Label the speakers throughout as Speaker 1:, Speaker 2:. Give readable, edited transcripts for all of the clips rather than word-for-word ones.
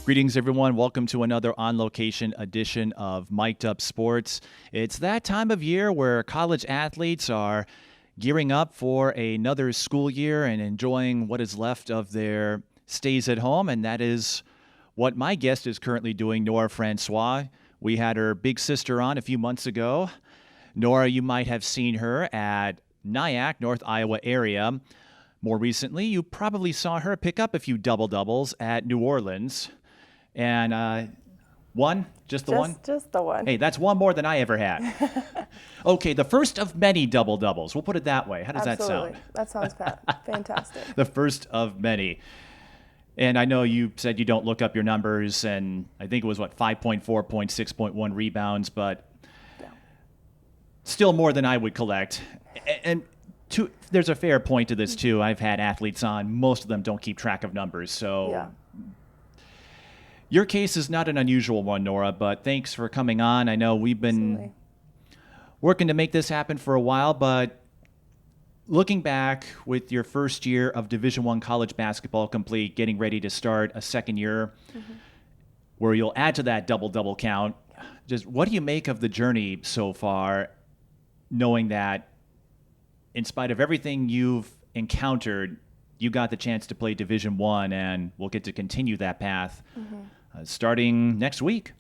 Speaker 1: Greetings, everyone. Welcome to another on-location edition of Mic'd Up Sports. It's that time of year where college athletes are gearing up for another school year and enjoying what is left of their stays at home, and that is what my guest is currently doing, Nora Francois. We had her big sister on a few months ago. Nora, you might have seen her at Nyack, North Iowa area. More recently, you probably saw her pick up a few double-doubles at New Orleans. And one? Just the one?
Speaker 2: Just the one.
Speaker 1: Hey, that's one more than I ever had. Okay, the first of many double-doubles. We'll put it that way. How does
Speaker 2: Absolutely.
Speaker 1: that sound?
Speaker 2: That sounds fantastic.
Speaker 1: The first of many. And I know you said you don't look up your numbers, and I think it was, 5.4, 6.1 rebounds, but still more than I would collect. And there's a fair point to this, too. I've had athletes on. Most of them don't keep track of numbers, so...
Speaker 2: Yeah.
Speaker 1: Your case is not an unusual one, Nora, but thanks for coming on. I know we've been working to make this happen for a while, but looking back with your first year of Division I college basketball complete, getting ready to start a second year where you'll add to that double-double count, just what do you make of the journey so far, knowing that in spite of everything you've encountered, you got the chance to play Division I, and we'll get to continue that path starting next week.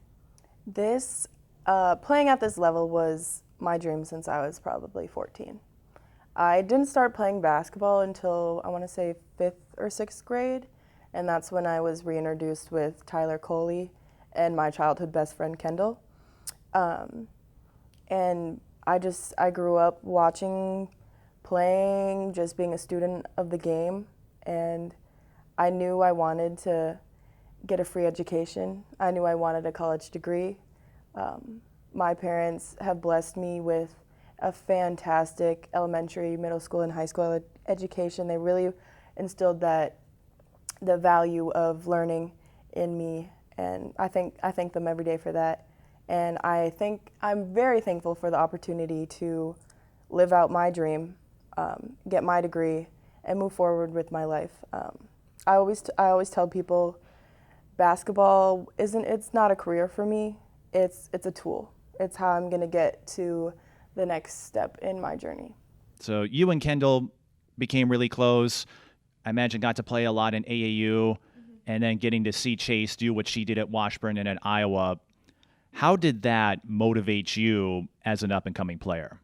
Speaker 2: This, playing at this level was my dream since I was probably 14. I didn't start playing basketball until, I want to say, 5th or 6th grade, and that's when I was reintroduced with Tyler Coley and my childhood best friend, Kendall. And I grew up watching, playing, just being a student of the game, and I knew I wanted to get a free education. I knew I wanted a college degree. My parents have blessed me with a fantastic elementary, middle school, and high school education. They really instilled the value of learning in me, and I thank them every day for that. And I'm very thankful for the opportunity to live out my dream, get my degree, and move forward with my life. I always tell people, basketball it's not a career for me. It's a tool. It's how I'm gonna get to the next step in my journey.
Speaker 1: So you and Kendall became really close. I imagine got to play a lot in AAU, and then getting to see Chase do what she did at Washburn and at Iowa. How did that motivate you as an up-and-coming player?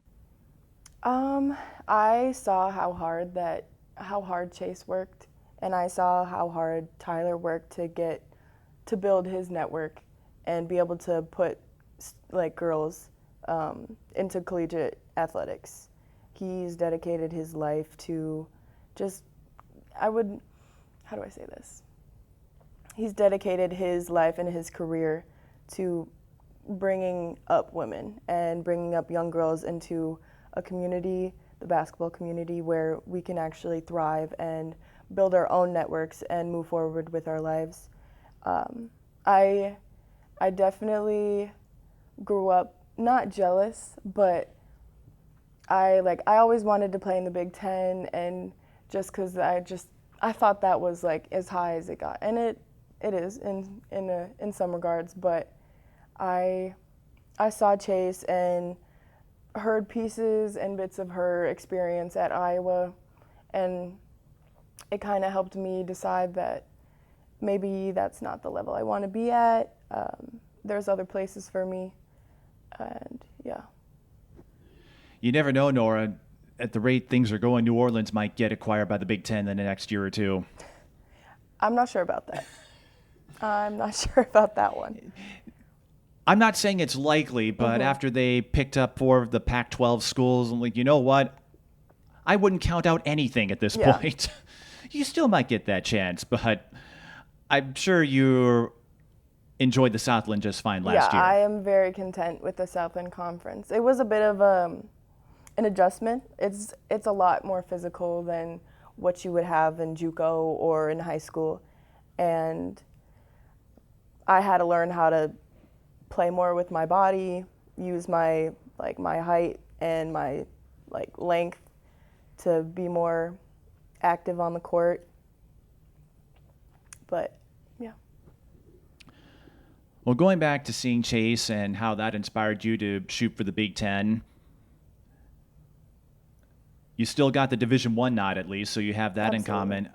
Speaker 2: I saw how hard Chase worked, and I saw how hard Tyler worked to build his network and be able to put girls into collegiate athletics. He's dedicated his life to how do I say this? He's dedicated his life and his career to bringing up women and bringing up young girls into a community, the basketball community, where we can actually thrive and build our own networks and move forward with our lives. I definitely grew up not jealous, but I always wanted to play in the Big Ten, and just because I thought that was as high as it got, and it is in some regards. But I saw Chase and heard pieces and bits of her experience at Iowa, and it kind of helped me decide that maybe that's not the level I want to be at. There's other places for me, and yeah.
Speaker 1: You never know, Nora. At the rate things are going, New Orleans might get acquired by the Big Ten in the next year or two.
Speaker 2: I'm not sure about that. I'm not sure about that one.
Speaker 1: I'm not saying it's likely, but after they picked up 4 of the Pac-12 schools, I'm like, you know what? I wouldn't count out anything at this point. You still might get that chance, but I'm sure you enjoyed the Southland just fine last year.
Speaker 2: Yeah, I am very content with the Southland Conference. It was a bit of an adjustment. It's a lot more physical than what you would have in JUCO or in high school, and I had to learn how to play more with my body, use my height and my length to be more active on the court. But yeah.
Speaker 1: Well, going back to seeing Chase and how that inspired you to shoot for the Big Ten, you still got the Division I nod at least, so you have that in common.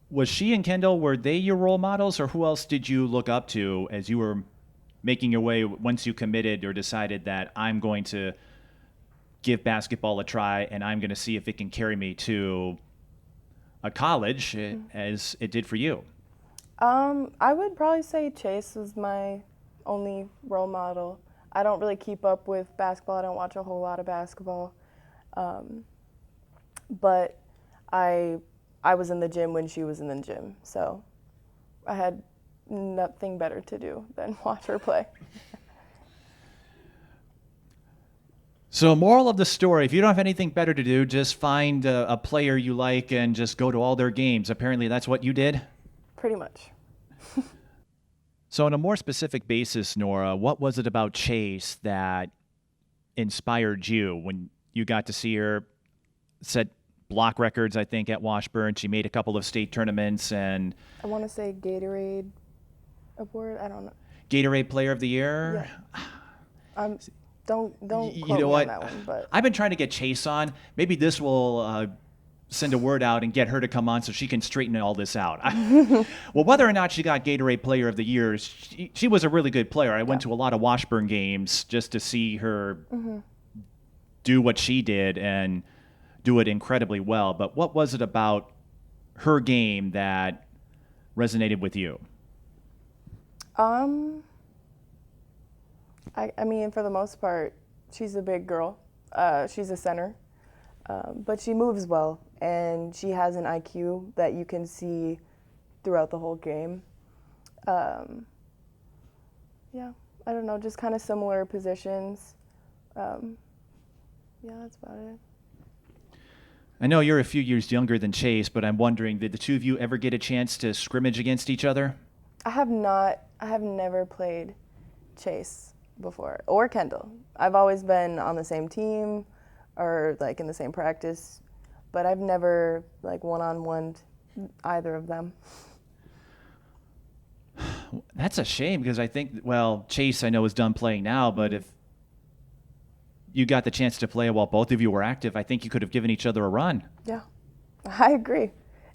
Speaker 1: Was she and Kendall, were they your role models, or who else did you look up to as you were making your way once you committed or decided that I'm going to give basketball a try and I'm going to see if it can carry me to a college as it did for you?
Speaker 2: I would probably say Chase was my only role model. I don't really keep up with basketball. I don't watch a whole lot of basketball. But I was in the gym when she was in the gym, so I had nothing better to do than watch her play.
Speaker 1: So moral of the story, if you don't have anything better to do, just find a player you like and just go to all their games. Apparently that's what you did?
Speaker 2: Pretty much.
Speaker 1: So on a more specific basis, Nora, what was it about Chase that inspired you when you got to see her set block records, I think, at Washburn? She made a couple of state tournaments and...
Speaker 2: I want to say Gatorade award. I don't know.
Speaker 1: Gatorade Player of the Year?
Speaker 2: Yeah. Don't quote
Speaker 1: you know
Speaker 2: me
Speaker 1: what?
Speaker 2: on that one. But
Speaker 1: I've been trying to get Chase on. Maybe this will send a word out and get her to come on so she can straighten all this out. Well, whether or not she got Gatorade Player of the Year, she was a really good player. I went to a lot of Washburn games just to see her do what she did and do it incredibly well. But what was it about her game that resonated with you?
Speaker 2: I mean, for the most part, she's a big girl. She's a center, but she moves well, and she has an IQ that you can see throughout the whole game. Yeah, I don't know, just kind of similar positions. Yeah, that's about it.
Speaker 1: I know you're a few years younger than Chase, but I'm wondering, did the two of you ever get a chance to scrimmage against each other?
Speaker 2: I have not. I have never played Chase before, or Kendall. I've always been on the same team or like in the same practice, but I've never like one-on-one either of them.
Speaker 1: That's a shame because I think, well, Chase I know is done playing now, but if you got the chance to play while both of you were active, I think you could have given each other a run.
Speaker 2: Yeah, I agree.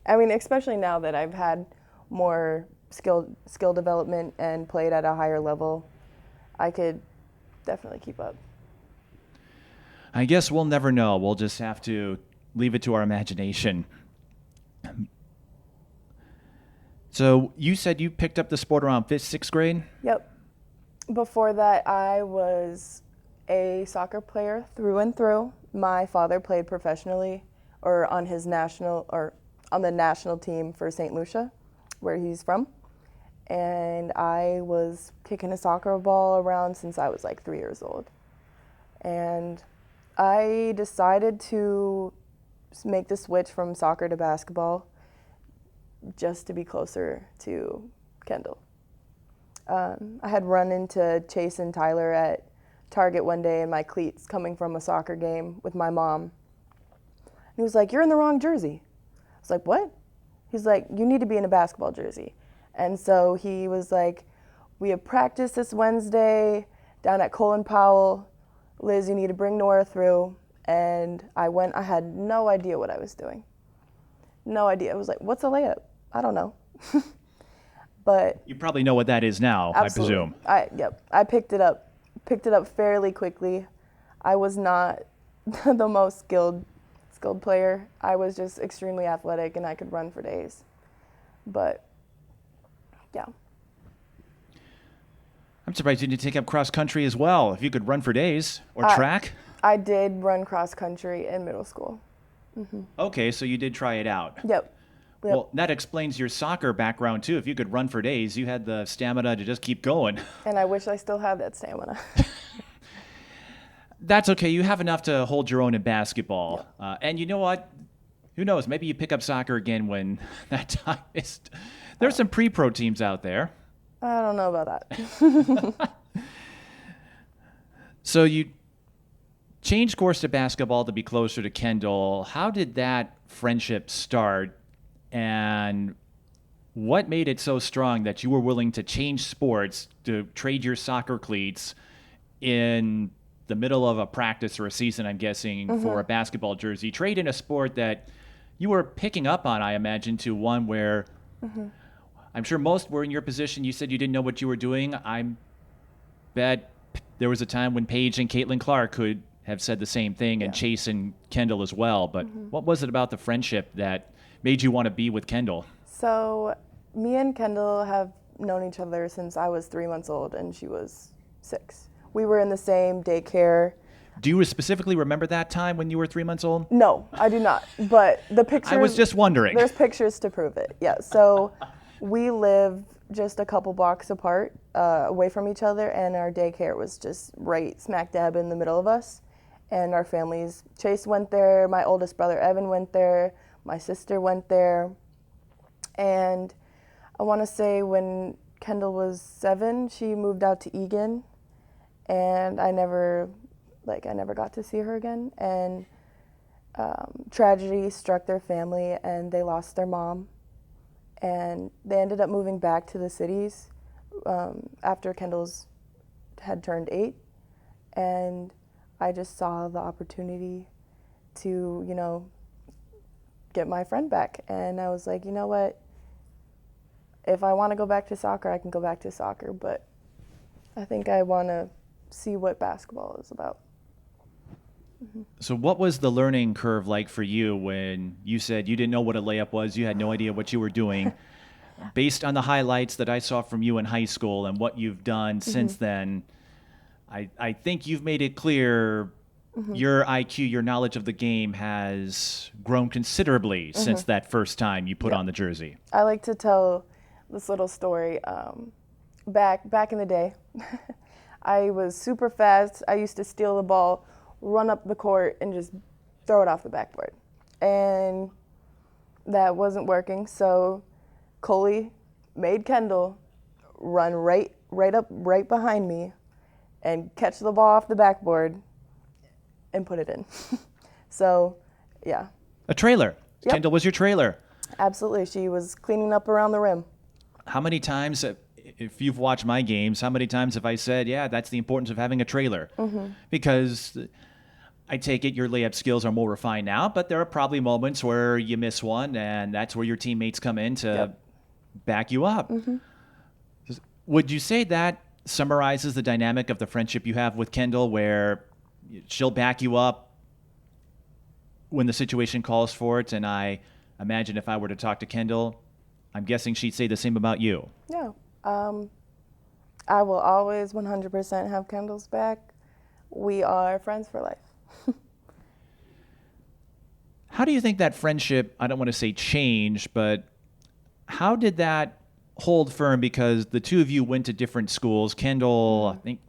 Speaker 2: I mean, especially now that I've had more skill development and played at a higher level, I could definitely keep up.
Speaker 1: I guess we'll never know. We'll just have to leave it to our imagination. So you said you picked up the sport around 5th, 6th grade?
Speaker 2: Yep. Before that, I was a soccer player through and through. My father played professionally or on the national team for St. Lucia, where he's from. And I was kicking a soccer ball around since I was like 3 years old. And I decided to make the switch from soccer to basketball just to be closer to Kendall. I had run into Chase and Tyler at Target one day in my cleats coming from a soccer game with my mom. He was like, "You're in the wrong jersey." I was like, "What?" He's like, "You need to be in a basketball jersey." And so he was like, "We have practice this Wednesday down at Colin Powell. Liz, you need to bring Nora through." And I went. I had no idea what I was doing. No idea. I was like, "What's a layup?" I don't know. But
Speaker 1: you probably know what that is now,
Speaker 2: absolutely.
Speaker 1: I presume.
Speaker 2: Yep. I picked it up fairly quickly. I was not the most skilled player. I was just extremely athletic and I could run for days. But yeah.
Speaker 1: I'm surprised you didn't take up cross country as well. If you could run for days or track.
Speaker 2: I did run cross country in middle school. Mm-hmm.
Speaker 1: Okay, so you did try it out.
Speaker 2: Yep.
Speaker 1: Well, that explains your soccer background too. If you could run for days, you had the stamina to just keep going.
Speaker 2: And I wish I still had that stamina.
Speaker 1: That's okay. You have enough to hold your own in basketball. Yep. And you know what? Who knows? Maybe you pick up soccer again when that time is. There's some pre-pro teams out there.
Speaker 2: I don't know about that.
Speaker 1: So you changed course to basketball to be closer to Kendall. How did that friendship start? And What made it so strong that you were willing to change sports, to trade your soccer cleats in the middle of a practice or a season, I'm guessing, for a basketball jersey, trade in a sport that you were picking up on, I imagine, to one where I'm sure most were in your position. You said you didn't know what you were doing. I bet there was a time when Paige and Caitlin Clark could have said the same thing, and Chase and Kendall as well. But what was it about the friendship that made you want to be with Kendall?
Speaker 2: So me and Kendall have known each other since I was 3 months old and she was 6. We were in the same daycare.
Speaker 1: Do you specifically remember that time when you were 3 months old?
Speaker 2: No, I do not. But the pictures.
Speaker 1: I was just wondering.
Speaker 2: There's pictures to prove it. Yeah. So we live just a couple blocks apart, away from each other, and our daycare was just right smack dab in the middle of us. And our families, Chase went there, my oldest brother Evan went there, my sister went there. And I want to say when Kendall was 7, she moved out to Egan, and I never got to see her again. And tragedy struck their family, and they lost their mom. And they ended up moving back to the cities after Kendall's had turned 8. And I just saw the opportunity to, get my friend back. And I was like, you know what? If I want to go back to soccer, I can go back to soccer. But I think I want to see what basketball is about.
Speaker 1: So what was the learning curve like for you when you said you didn't know what a layup was, you had no idea what you were doing? Based on the highlights that I saw from you in high school and what you've done since then, I think you've made it clear your IQ, your knowledge of the game has grown considerably since that first time you put on the jersey.
Speaker 2: I like to tell this little story. Back in the day, I was super fast. I used to steal the ball, run up the court, and just throw it off the backboard. And that wasn't working, so Coley made Kendall run right behind me and catch the ball off the backboard and put it in. So, yeah.
Speaker 1: A trailer.
Speaker 2: Yep.
Speaker 1: Kendall was your trailer.
Speaker 2: Absolutely. She was cleaning up around the rim.
Speaker 1: How many times, if you've watched my games, how many times have I said, yeah, that's the importance of having a trailer? Because I take it your layup skills are more refined now, but there are probably moments where you miss one, and that's where your teammates come in to back you up. Would you say that summarizes the dynamic of the friendship you have with Kendall, where she'll back you up when the situation calls for it? And I imagine if I were to talk to Kendall, I'm guessing she'd say the same about you.
Speaker 2: Yeah. I will always 100% have Kendall's back. We are friends for life.
Speaker 1: How do you think that friendship, I don't want to say change, but how did that hold firm? Because the two of you went to different schools. Kendall, I think,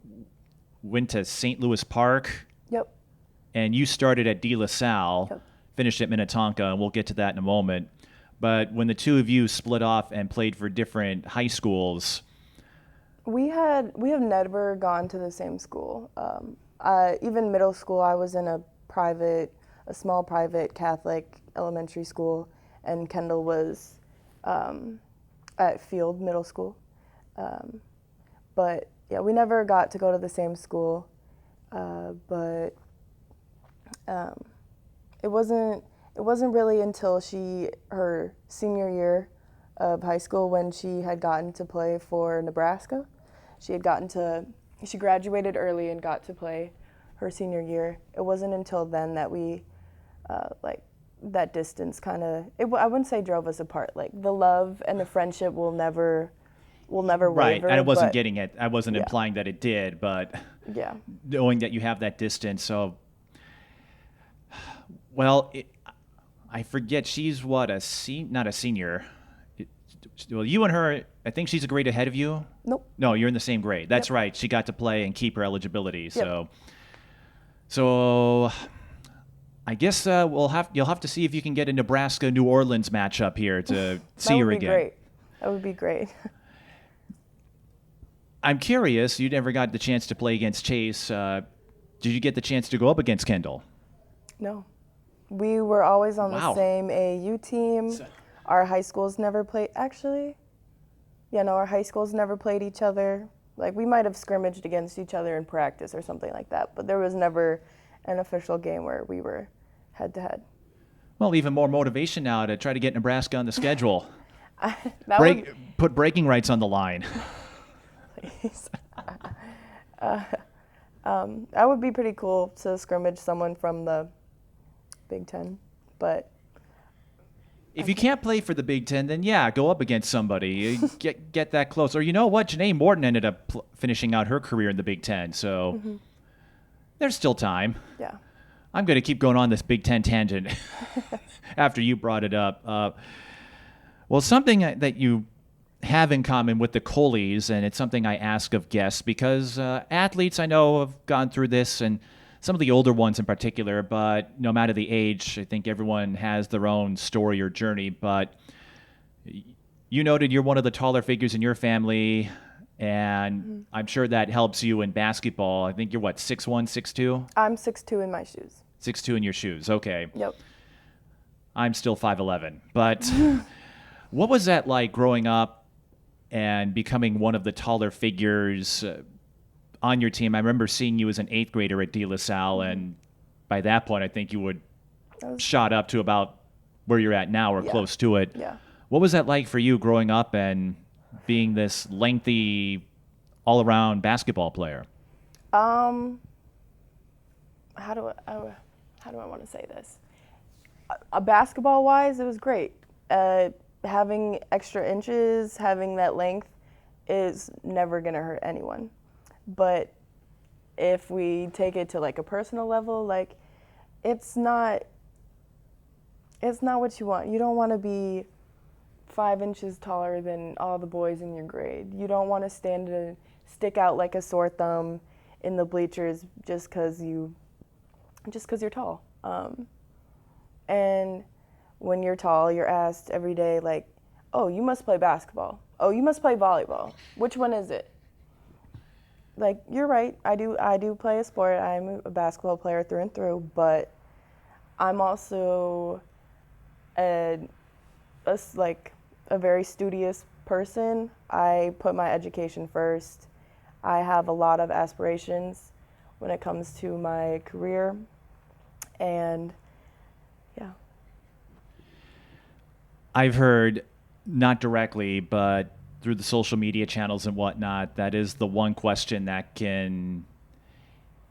Speaker 1: went to St. Louis Park.
Speaker 2: Yep.
Speaker 1: And you started at DeLaSalle, finished at Minnetonka, and we'll get to that in a moment. But when the two of you split off and played for different high schools,
Speaker 2: we have never gone to the same school. Even middle school, I was in a small private Catholic elementary school, and Kendall was at Field Middle School. But yeah, we never got to go to the same school. But it wasn't really until her senior year of high school when she had gotten to play for Nebraska. She graduated early and got to play her senior year. It wasn't until then that we, that distance kind of, I wouldn't say drove us apart. Like the love and the friendship will never waver.
Speaker 1: Right, and I wasn't getting it. I wasn't implying that it did, but knowing that you have that distance. So, well, I forget, she's what, not a senior. Well, you and her, I think she's a grade ahead of you.
Speaker 2: Nope.
Speaker 1: No, you're in the same grade. That's right. She got to play and keep her eligibility. So I guess you'll have to see if you can get a Nebraska-New Orleans matchup here to see her again.
Speaker 2: That would be great.
Speaker 1: I'm curious, you never got the chance to play against Chase. Did you get the chance to go up against Kendall?
Speaker 2: No. We were always on the same AAU team. our high schools never played. Actually, yeah, no, our high schools never played each other. Like, we might have scrimmaged against each other in practice or something like that, but there was never an official game where we were head to head.
Speaker 1: Well, even more motivation now to try to get Nebraska on the schedule. Put bragging rights on the line.
Speaker 2: Please. That would be pretty cool to scrimmage someone from the Big Ten, but
Speaker 1: if you can't play for the Big Ten, then yeah, go up against somebody. Get that close. Or you know what? Janae Morton ended up finishing out her career in the Big Ten, so there's still time.
Speaker 2: Yeah.
Speaker 1: I'm going to keep going on this Big Ten tangent after you brought it up. Well, something that you have in common with the Coleys, and it's something I ask of guests because athletes I know have gone through this, and some of the older ones in particular, but no matter the age, I think everyone has their own story or journey. But you noted you're one of the taller figures in your family, and I'm sure that helps you in basketball. I think you're what, 6'1", 6'2"?
Speaker 2: I'm 6'2" in my shoes.
Speaker 1: 6'2" in your shoes, okay.
Speaker 2: Yep.
Speaker 1: I'm still 5'11". But what was that like growing up and becoming one of the taller figures on your team? I remember seeing you as an 8th grader at DeLaSalle, and by that point, I think you would shot up to about where you're at now or close to it.
Speaker 2: Yeah.
Speaker 1: What was that like for you growing up and being this lengthy, all-around basketball player?
Speaker 2: How do I want to say this? Basketball-wise, it was great. Having extra inches, having that length is never going to hurt anyone. But if we take it to like a personal level, like it's not what you want. You don't want to be 5 inches taller than all the boys in your grade. You don't want to stick out like a sore thumb in the bleachers just because you're tall. And when you're tall, you're asked every day, like, oh, you must play basketball. Oh, you must play volleyball. Which one is it? Like, you're right. I do play a sport. I'm a basketball player through and through, but I'm also a very studious person. I put my education first. I have a lot of aspirations when it comes to my career, and yeah.
Speaker 1: I've heard, not directly, but through the social media channels and whatnot, that is the one question that can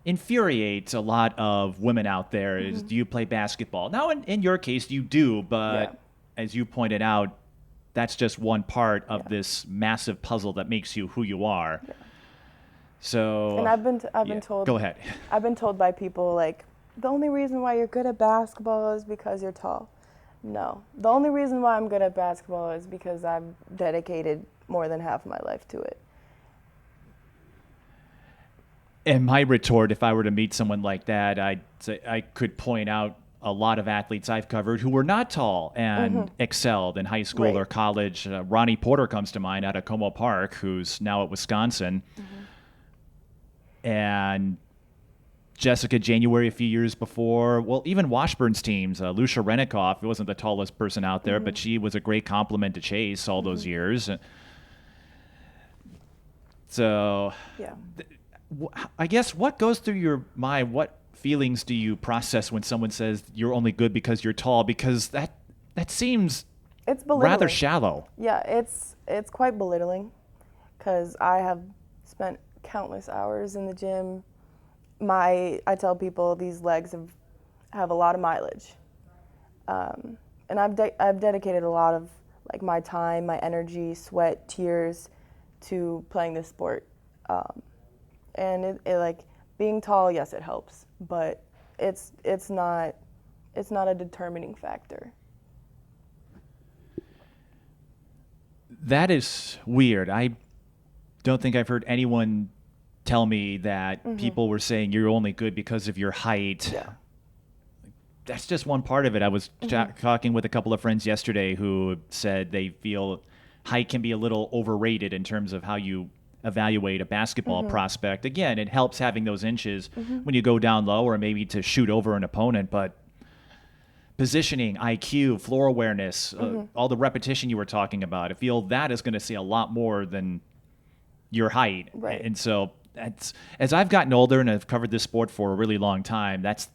Speaker 1: infuriate a lot of women out there is, do you play basketball? Now, in your case, you do, but as you pointed out, that's just one part of this massive puzzle that makes you who you are. Yeah. So,
Speaker 2: and I've been told.
Speaker 1: Go ahead.
Speaker 2: I've been told by people, like, the only reason why you're good at basketball is because you're tall. No, the only reason why I'm good at basketball is because I've dedicated more than half of my life to it.
Speaker 1: And my retort, if I were to meet someone like that, I'd say I could point out a lot of athletes I've covered who were not tall and excelled in high school or college. Ronnie Porter comes to mind out of Como Park, who's now at Wisconsin. And Jessica January a few years before, well, even Washburn's teams, Lucia Renikoff, wasn't the tallest person out there, but she was a great compliment to Chase all those years. So I guess what goes through your mind, what feelings do you process when someone says you're only good because you're tall? Because that seems rather shallow.
Speaker 2: Yeah, it's quite belittling because I have spent countless hours in the gym. I tell people these legs have a lot of mileage, and I've dedicated a lot of like my time, my energy, sweat, tears to playing this sport, and it like being tall. Yes, it helps, but it's not a determining factor.
Speaker 1: That is weird. I don't think I've heard anyone tell me that people were saying you're only good because of your height.
Speaker 2: Yeah.
Speaker 1: That's just one part of it. I was talking with a couple of friends yesterday who said they feel height can be a little overrated in terms of how you evaluate a basketball prospect. Again, it helps having those inches when you go down low or maybe to shoot over an opponent, but positioning, IQ, floor awareness, all the repetition you were talking about. I feel that is going to see a lot more than your height.
Speaker 2: Right.
Speaker 1: And so that's, as I've gotten older and I've covered this sport for a really long time, that's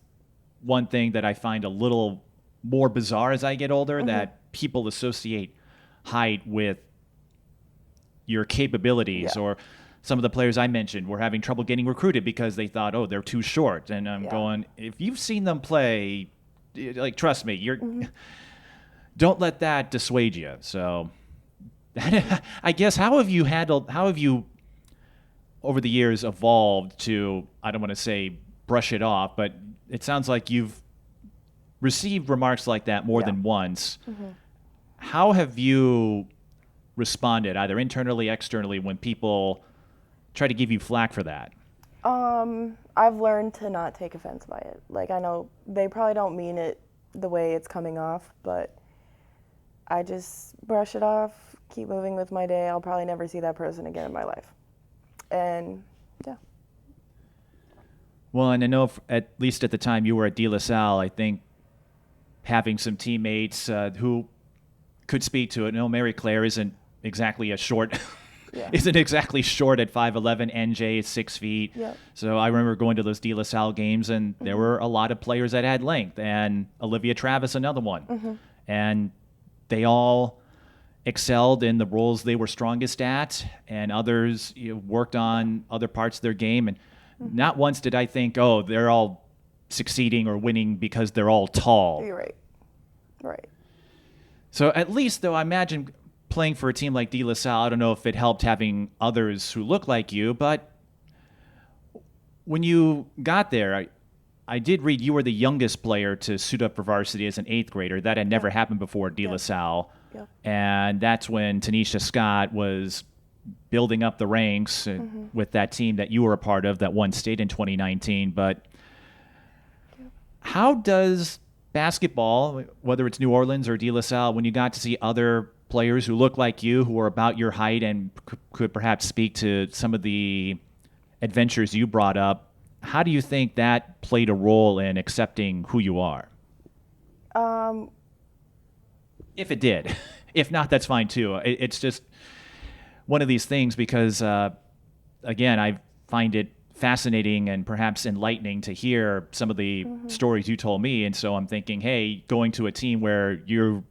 Speaker 1: one thing that I find a little more bizarre as I get older, that people associate height with your capabilities. Or some of the players I mentioned were having trouble getting recruited because they thought, oh, they're too short. And I'm going, if you've seen them play, like, trust me, you're don't let that dissuade you. So I guess how have you over the years evolved to, I don't want to say brush it off, but it sounds like you've received remarks like that more than once. How have you responded, either internally, externally, when people try to give you flack for that?
Speaker 2: I've learned to not take offense by it. Like, I know they probably don't mean it the way it's coming off, but I just brush it off, keep moving with my day. I'll probably never see that person again in my life. And yeah.
Speaker 1: Well, and I know at least at the time you were at DeLaSalle, I think having some teammates who could speak to it. No, Mary Claire isn't exactly a short isn't exactly short at 5'11". NJ is 6 feet.
Speaker 2: Yep.
Speaker 1: So I remember going to those DeLaSalle games, and there were a lot of players that had length, and Olivia Travis, another one. And they all excelled in the roles they were strongest at, and others worked on other parts of their game. And not once did I think, oh, they're all succeeding or winning because they're all tall.
Speaker 2: You're right. Right.
Speaker 1: So at least, though, I imagine playing for a team like DeLaSalle, I don't know if it helped having others who look like you, but when you got there, I did read you were the youngest player to suit up for varsity as an 8th grader. That had never happened before at DeLaSalle. And that's when Tanisha Scott was building up the ranks with that team that you were a part of that won state in 2019. But how does basketball, whether it's New Orleans or DeLaSalle, when you got to see other players who look like you, who were about your height and could perhaps speak to some of the adventures you brought up, how do you think that played a role in accepting who you are? If it did. If not, that's fine too. It's just one of these things because, again, I find it fascinating and perhaps enlightening to hear some of the stories you told me. And so I'm thinking, hey, going to a team where you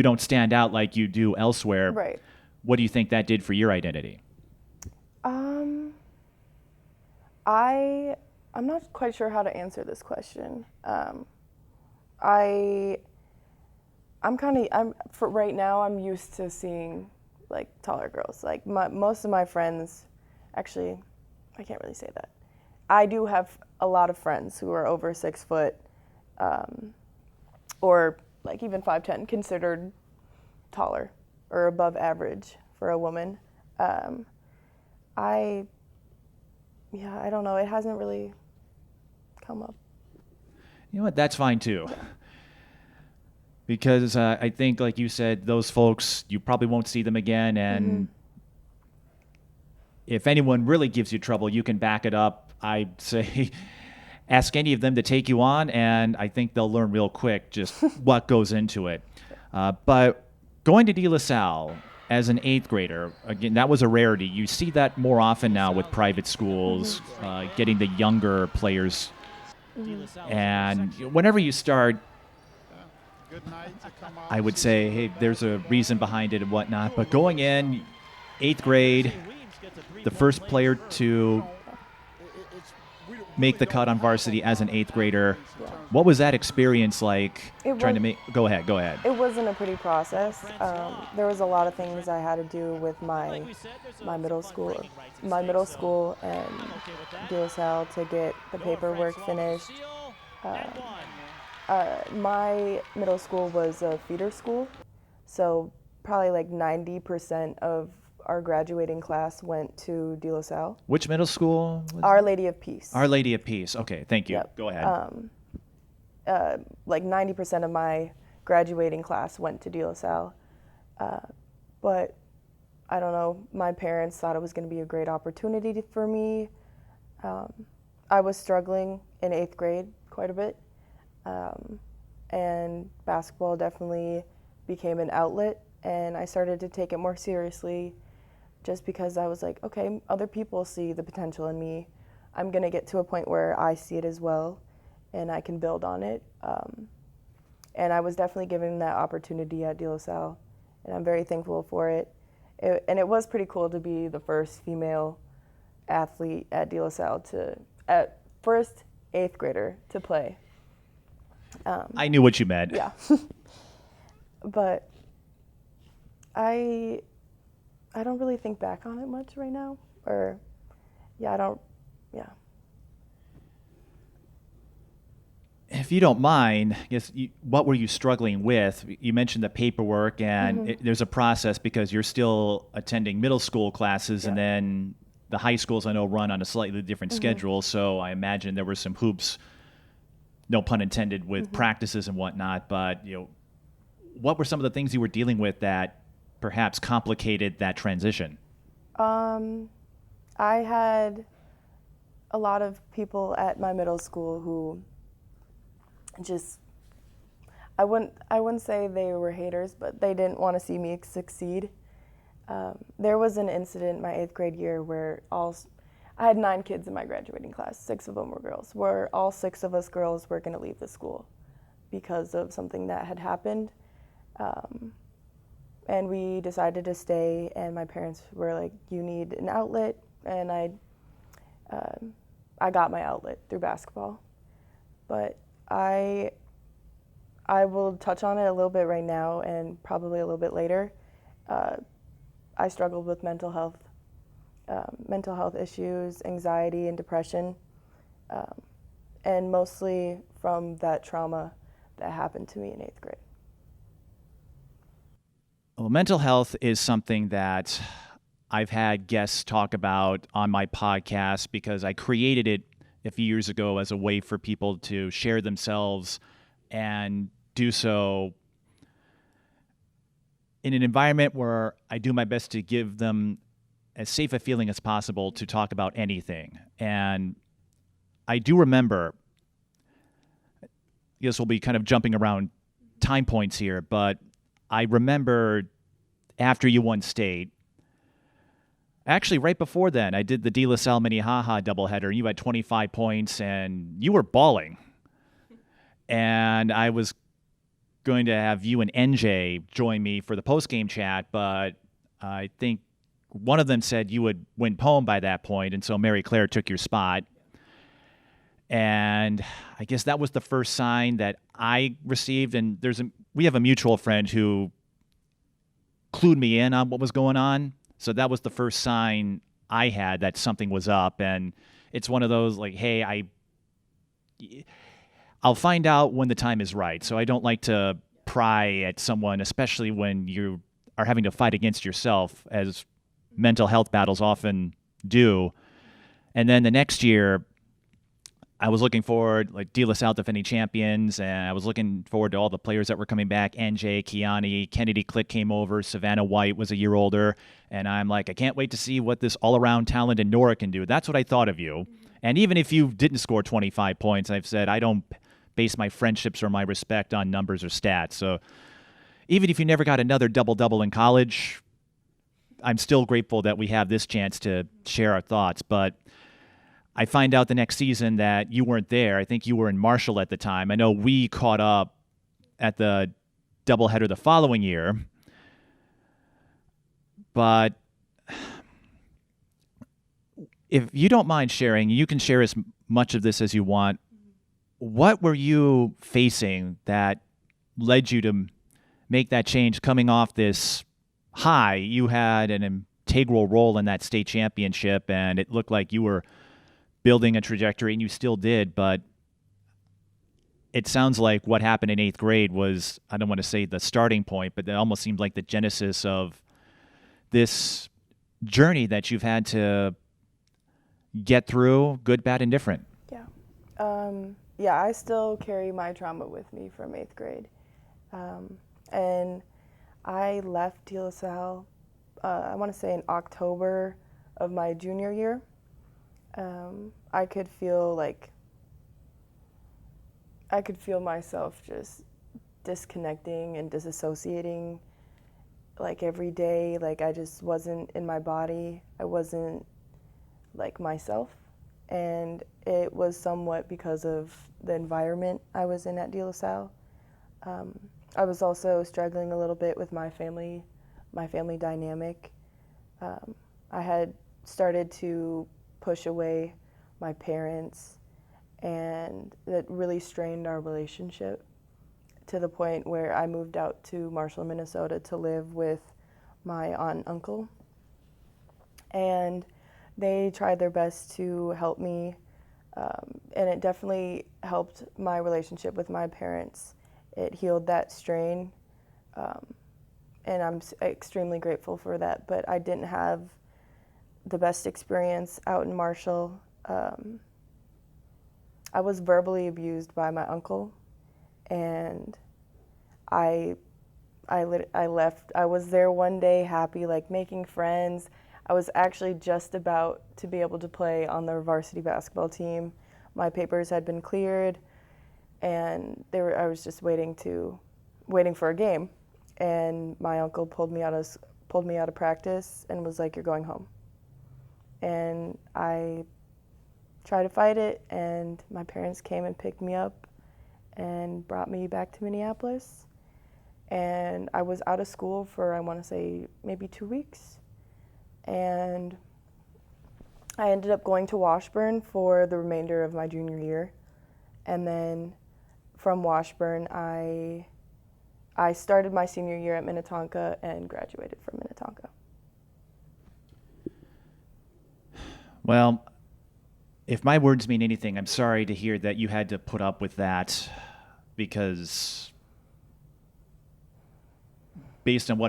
Speaker 1: don't stand out like you do elsewhere,
Speaker 2: Right.
Speaker 1: What do you think that did for your identity?
Speaker 2: I'm not quite sure how to answer this question. For right now, I'm used to seeing like taller girls. Like most of my friends, actually, I can't really say that. I do have a lot of friends who are over 6 foot, or like even 5'10", considered taller or above average for a woman. I don't know. It hasn't really come up.
Speaker 1: You know what? That's fine too. Because I think, like you said, those folks, you probably won't see them again. And if anyone really gives you trouble, you can back it up. I'd say ask any of them to take you on, and I think they'll learn real quick just what goes into it. But going to DeLaSalle as an 8th grader, again, that was a rarity. You see that more often now with private schools, getting the younger players. And whenever you start, I would say, hey, there's a reason behind it and whatnot. But going in, 8th grade, the first player to make the cut on varsity as an 8th grader, what was that experience like? Go ahead.
Speaker 2: It wasn't a pretty process. There was a lot of things I had to do with my middle school and DeLaSalle to get the paperwork finished. My middle school was a feeder school, so probably like 90% of our graduating class went to DeLaSalle.
Speaker 1: Which middle school?
Speaker 2: Our Lady of Peace.
Speaker 1: Our Lady of Peace. Okay, thank you.
Speaker 2: Yep.
Speaker 1: Go ahead.
Speaker 2: Like 90% of my graduating class went to DeLaSalle. But I don't know, my parents thought it was going to be a great opportunity for me. I was struggling in 8th grade quite a bit. and basketball definitely became an outlet, and I started to take it more seriously just because I was like, okay, other people see the potential in me. I'm going to get to a point where I see it as well, and I can build on it. And I was definitely given that opportunity at DeLaSalle, and I'm very thankful for it. And it was pretty cool to be the first female athlete at DeLaSalle first 8th grader to play.
Speaker 1: I knew what you meant.
Speaker 2: Yeah. But I don't really think back on it much right now.
Speaker 1: If you don't mind, I guess what were you struggling with? You mentioned the paperwork, and there's a process because you're still attending middle school classes, and then the high schools I know run on a slightly different schedule. So I imagine there were some hoops, no pun intended, with practices and whatnot. But what were some of the things you were dealing with that perhaps complicated that transition?
Speaker 2: I had a lot of people at my middle school who just I wouldn't say they were haters, but they didn't want to see me succeed. There was an incident my 8th grade year where I had 9 kids in my graduating class. 6 of them were girls. Where all 6 of us girls were going to leave the school because of something that had happened, and we decided to stay. And my parents were like, "You need an outlet," and I got my outlet through basketball, but I will touch on it a little bit right now and probably a little bit later. I struggled with mental health issues, anxiety and depression, and mostly from that trauma that happened to me in 8th grade.
Speaker 1: Well, mental health is something that I've had guests talk about on my podcast because I created it a few years ago as a way for people to share themselves and do so in an environment where I do my best to give them as safe a feeling as possible to talk about anything. And I do remember, I guess we'll be kind of jumping around time points here, but I remember after you won state, actually right before then, I did the DeLaSalle Minnehaha doubleheader, and you had 25 points, and you were bawling. And I was going to have you and NJ join me for the post-game chat, but I think one of them said you would win home by that point, and so Mary Claire took your spot. And I guess that was the first sign that I received, and we have a mutual friend who clued me in on what was going on. So that was the first sign I had that something was up, and it's one of those like, hey, I'll find out when the time is right. So I don't like to pry at someone, especially when you are having to fight against yourself, as mental health battles often do. And then the next year, I was looking forward, like DeLaSalle defending champions, and I was looking forward to all the players that were coming back. NJ, Kiani, Kennedy Click came over, Savannah White was a year older, and I'm like, I can't wait to see what this all-around talent in Nora can do. That's what I thought of you. And even if you didn't score 25 points, I've said I don't base my friendships or my respect on numbers or stats. So even if you never got another double-double in college, I'm still grateful that we have this chance to share our thoughts. But I find out the next season that you weren't there. I think you were in Marshall at the time. I know we caught up at the doubleheader the following year. But if you don't mind sharing, you can share as much of this as you want. What were you facing that led you to make that change coming off this high? You had an integral role in that state championship, and it looked like you were building a trajectory, and you still did, but it sounds like what happened in 8th grade was, I don't want to say the starting point, but it almost seemed like the genesis of this journey that you've had to get through, good, bad, and different.
Speaker 2: Yeah, I still carry my trauma with me from 8th grade. And I left DeLaSalle, I want to say in October of my junior year. I could feel myself just disconnecting and disassociating like every day. Like I just wasn't in my body. I wasn't like myself. And it was somewhat because of the environment I was in at DeLaSalle. I was also struggling a little bit with my family dynamic. I had started to push away my parents, and that really strained our relationship to the point where I moved out to Marshall, Minnesota to live with my aunt and uncle. And they tried their best to help me, and it definitely helped my relationship with my parents. It healed that strain, and I'm extremely grateful for that. But I didn't have the best experience out in Marshall. I was verbally abused by my uncle, and I left. I was there one day happy, like making friends. I was actually just about to be able to play on the varsity basketball team. My papers had been cleared, and I was just waiting for a game. And my uncle pulled me out of practice and was like, "You're going home." And I tried to fight it, and my parents came and picked me up and brought me back to Minneapolis. And I was out of school for, I want to say, maybe 2 weeks. And I ended up going to Washburn for the remainder of my junior year. And then from Washburn, I started my senior year at Minnetonka and graduated from Minnetonka.
Speaker 1: Well, if my words mean anything, I'm sorry to hear that you had to put up with that, because based on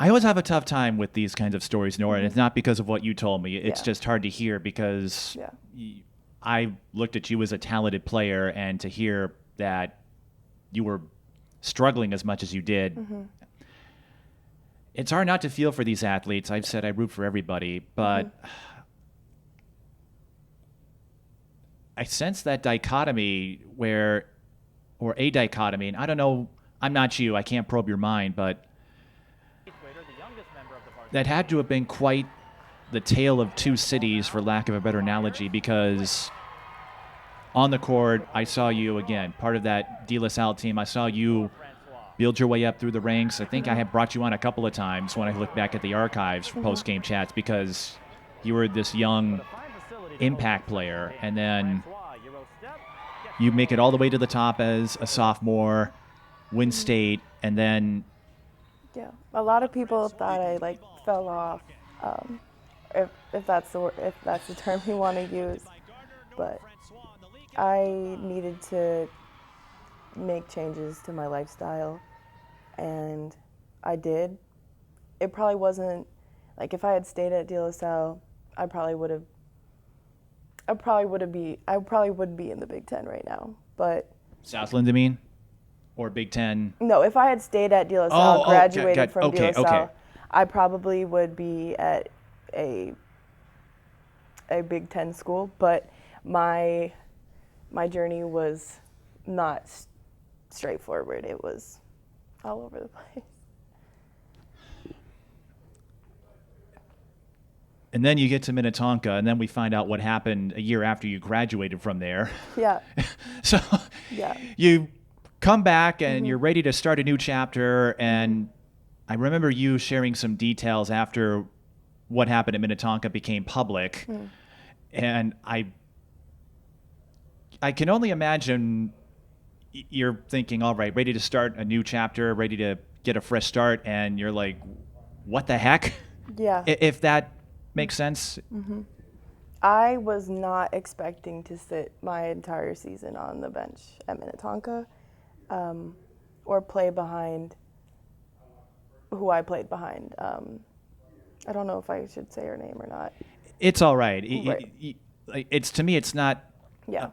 Speaker 1: I always have a tough time with these kinds of stories, Nora, and it's not because of what you told me. It's just hard to hear because I looked at you as a talented player, and to hear that you were struggling as much as you did, it's hard not to feel for these athletes. I've said I root for everybody, but I sense that dichotomy or a dichotomy, and I don't know, I'm not you, I can't probe your mind, but that had to have been quite the tale of two cities, for lack of a better analogy, because on the court, I saw you again, part of that DeLaSalle team. I saw you build your way up through the ranks. I think I had brought you on a couple of times when I look back at the archives for post-game chats, because you were this young impact player, and then you make it all the way to the top as a sophomore, win state, and then
Speaker 2: a lot of people thought I fell off, if that's the term you want to use, but I needed to make changes to my lifestyle, and I did. It probably wasn't if I had stayed at DeLaSalle, I probably would be in the Big Ten right now. But
Speaker 1: Southland, I mean, or Big Ten?
Speaker 2: No, if I had stayed at DeLaSalle, graduated from DeLaSalle, I probably would be at a Big Ten school. But my journey was not straightforward. It was all over the place.
Speaker 1: And then you get to Minnetonka, and then we find out what happened a year after you graduated from there.
Speaker 2: Yeah.
Speaker 1: So you come back, and you're ready to start a new chapter, and I remember you sharing some details after what happened at Minnetonka became public, and I can only imagine you're thinking, all right, ready to start a new chapter, ready to get a fresh start, and you're like, what the heck?
Speaker 2: Yeah.
Speaker 1: If that makes sense.
Speaker 2: I was not expecting to sit my entire season on the bench at Minnetonka, or play behind who I played behind. I don't know if I should say her name or not.
Speaker 1: It's all right. It's, to me, it's not.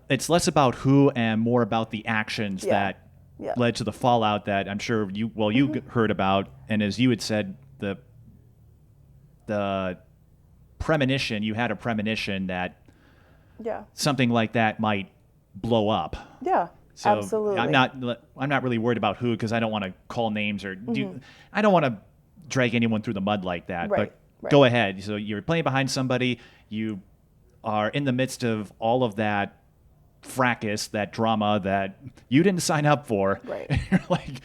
Speaker 1: It's less about who and more about the actions that led to the fallout that I'm sure you heard about, and as you had said, the premonition, you had a premonition that something like that might blow up.
Speaker 2: Yeah,
Speaker 1: So
Speaker 2: absolutely.
Speaker 1: I'm not really worried about who, because I don't want to call names or I don't want to drag anyone through the mud like that.
Speaker 2: Right,
Speaker 1: But go ahead. So you're playing behind somebody. You are in the midst of all of that fracas, that drama that you didn't sign up for.
Speaker 2: Right.
Speaker 1: And you're like,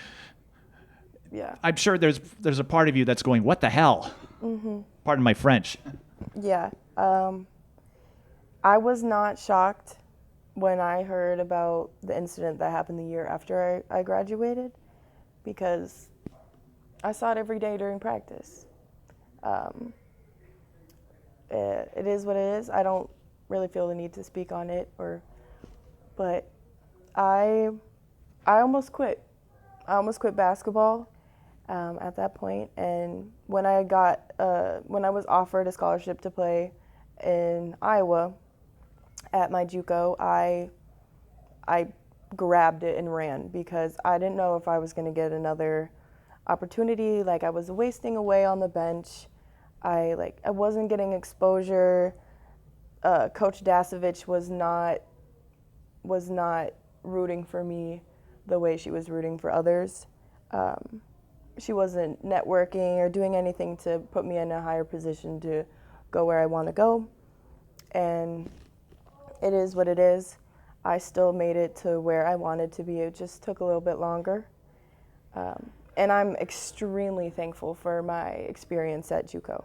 Speaker 2: Yeah.
Speaker 1: I'm sure there's a part of you that's going, what the hell? Pardon my French.
Speaker 2: Yeah. I was not shocked when I heard about the incident that happened the year after I graduated, because I saw it every day during practice. It is what it is. I don't really feel the need to speak on it, but I almost quit. I almost quit basketball at that point, and when I was offered a scholarship to play in Iowa at my JUCO, I grabbed it and ran, because I didn't know if I was going to get another opportunity. Like, I was wasting away on the bench. I wasn't getting exposure. Coach Dasovich was not rooting for me the way she was rooting for others. She wasn't networking or doing anything to put me in a higher position to go where I want to go. And it is what it is. I still made it to where I wanted to be. It just took a little bit longer. And I'm extremely thankful for my experience at JUCO.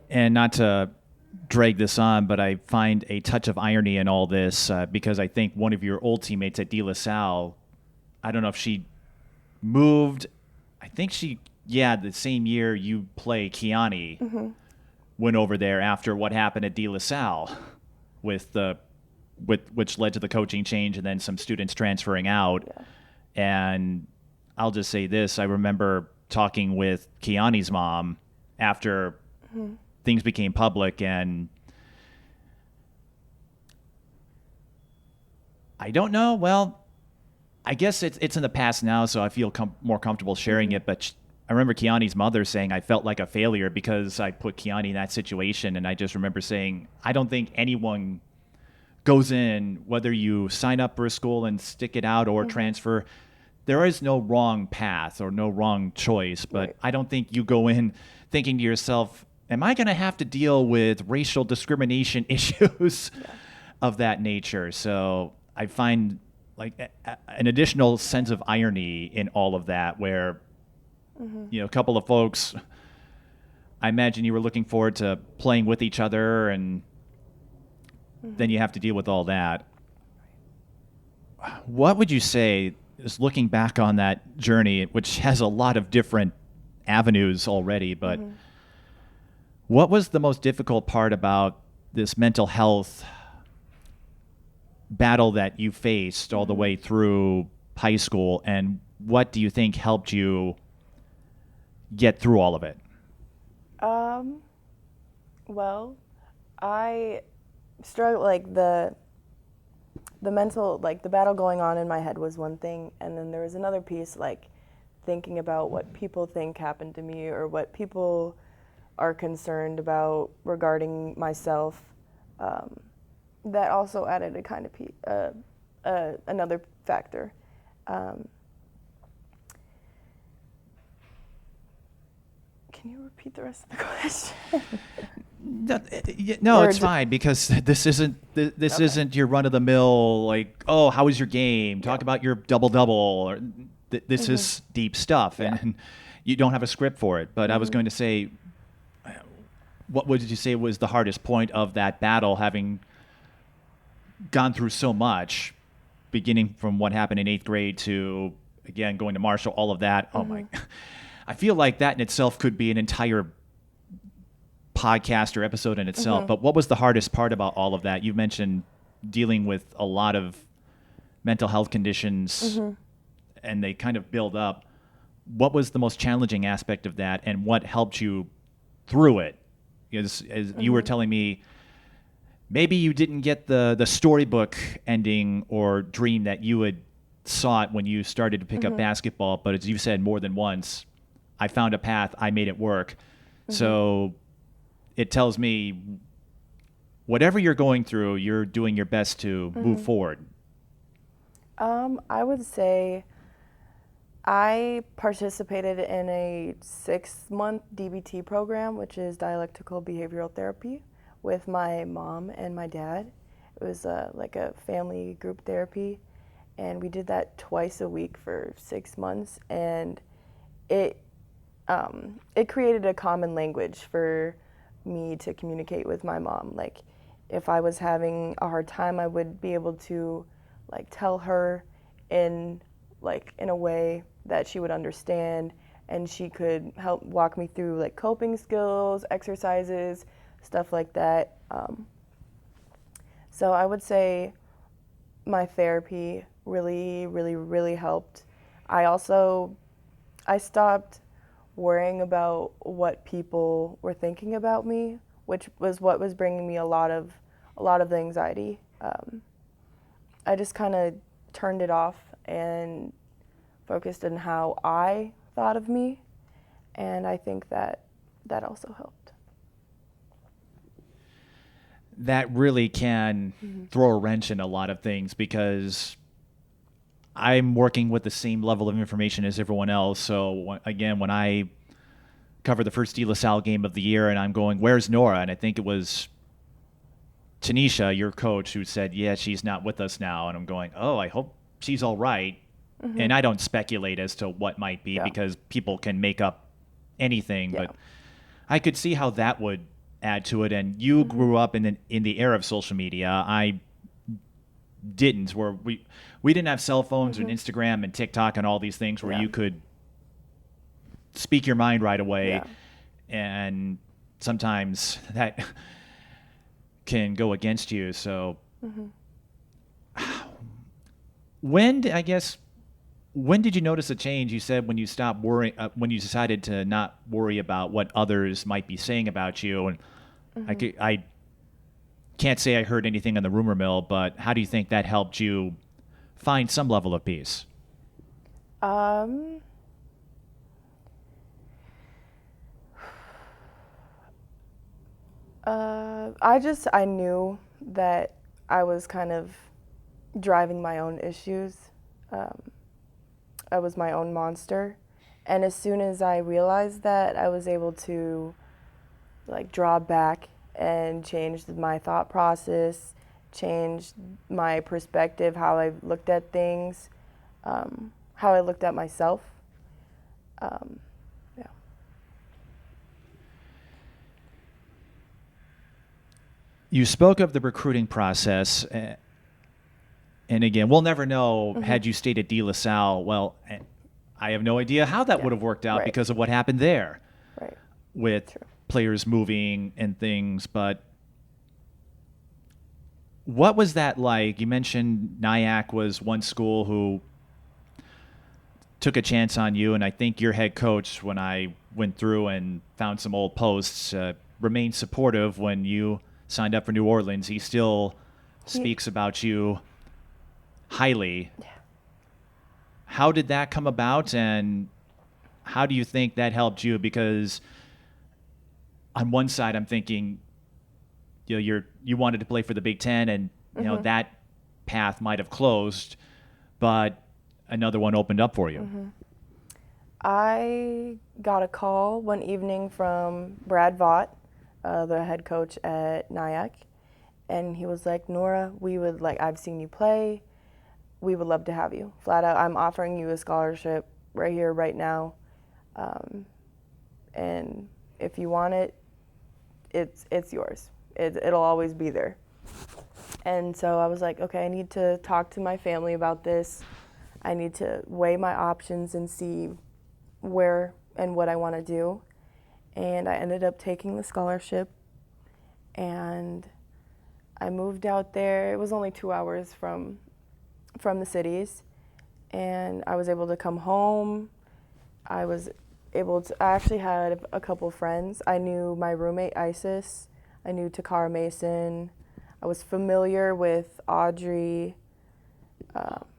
Speaker 1: And not to drag this on, but I find a touch of irony in all this because I think one of your old teammates at DeLaSalle, I don't know if she moved, I think the same year you play, Kiani, went over there after what happened at DeLaSalle which led to the coaching change and then some students transferring out.
Speaker 2: Yeah.
Speaker 1: And I'll just say this, I remember talking with Kiani's mom after things became public, and I don't know, well, I guess it's in the past now, so I feel more comfortable sharing it, but I remember Kiani's mother saying I felt like a failure because I put Kiani in that situation, and I just remember saying, I don't think anyone goes in, whether you sign up for a school and stick it out or transfer, there is no wrong path or no wrong choice, but
Speaker 2: Right.
Speaker 1: I don't think you go in thinking to yourself, am I going to have to deal with racial discrimination issues of that nature? So I find like an additional sense of irony in all of that, where a couple of folks, I imagine you were looking forward to playing with each other, and then you have to deal with all that. What would you say, is looking back on that journey, which has a lot of different avenues already, but what was the most difficult part about this mental health battle that you faced all the way through high school, and what do you think helped you get through all of it?
Speaker 2: Well, I struggle, like the mental, like the battle going on in my head was one thing, and then there was another piece, like thinking about what people think happened to me or what people are concerned about regarding myself. That also added a kind of another factor. Can you repeat the rest of the question?
Speaker 1: No,
Speaker 2: Or
Speaker 1: it's fine, because this isn't
Speaker 2: Okay.
Speaker 1: isn't your run of the mill, like, oh, how was your game? Talk about your double. Or this is deep stuff, and you don't have a script for it. But I was going to say, what would you say was the hardest point of that battle, having gone through so much, beginning from what happened in 8th grade to, again, going to Marshall, all of that? Oh my, I feel like that in itself could be an entire podcast or episode in itself. But what was the hardest part about all of that? You mentioned dealing with a lot of mental health conditions, and they kind of build up. What was the most challenging aspect of that, and what helped you through it? As you were telling me, maybe you didn't get the storybook ending or dream that you had sought when you started to pick up basketball, but as you said more than once, I found a path, I made it work. So it tells me whatever you're going through, you're doing your best to move forward.
Speaker 2: I would say I participated in a 6-month DBT program, which is dialectical behavioral therapy, with my mom and my dad. It was like a family group therapy, and we did that twice a week for 6 months, and it created a common language for me to communicate with my mom. Like, if I was having a hard time, I would be able to like tell her in a way that she would understand, and she could help walk me through like coping skills, exercises, stuff like that. So I would say my therapy really, really, really helped. I stopped worrying about what people were thinking about me, which was what was bringing me a lot of the anxiety. I just kind of turned it off and focused on how I thought of me, and I think that also helped.
Speaker 1: That really can throw a wrench in a lot of things, because I'm working with the same level of information as everyone else. So again, when I covered the first DeLaSalle game of the year, and I'm going, where's Nora? And I think it was Tanisha, your coach, who said, yeah, she's not with us now. And I'm going, oh, I hope she's all right. And I don't speculate as to what might be, because people can make up anything. But I could see how that would add to it. And you grew up in the era of social media. I didn't, where we didn't have cell phones and Instagram and TikTok and all these things where you could speak your mind right away. And sometimes that can go against you. So when did you notice a change? You said when you stopped worrying, when you decided to not worry about what others might be saying about you. And I can't say I heard anything on the rumor mill, but how do you think that helped you find some level of peace?
Speaker 2: I knew that I was kind of driving my own issues. I was my own monster. And as soon as I realized that, I was able to like draw back and change my thought process, change my perspective, how I looked at things, how I looked at myself.
Speaker 1: You spoke of the recruiting process, and again, we'll never know had you stayed at DeLaSalle. Well, I have no idea how that would have worked out because of what happened there with players moving and things. But what was that like? You mentioned Nyack was one school who took a chance on you, and I think your head coach, when I went through and found some old posts, remained supportive when you signed up for New Orleans. He still speaks about you highly. How did that come about, and how do you think that helped you? Because on one side, I'm thinking, you wanted to play for the Big Ten, and that path might have closed, but another one opened up for you.
Speaker 2: I got a call one evening from Brad Vaught, the head coach at Nyack, and he was like, Nora, I've seen you play. We would love to have you. Flat out, I'm offering you a scholarship right here, right now. And if you want it, it's yours. It'll always be there. And so I was like, okay, I need to talk to my family about this. I need to weigh my options and see where and what I want to do. And I ended up taking the scholarship, and I moved out there. It was only 2 hours from the cities, and I was able to come home. I actually had a couple friends. I knew my roommate Isis. I knew Takara Mason. I was familiar with Audrey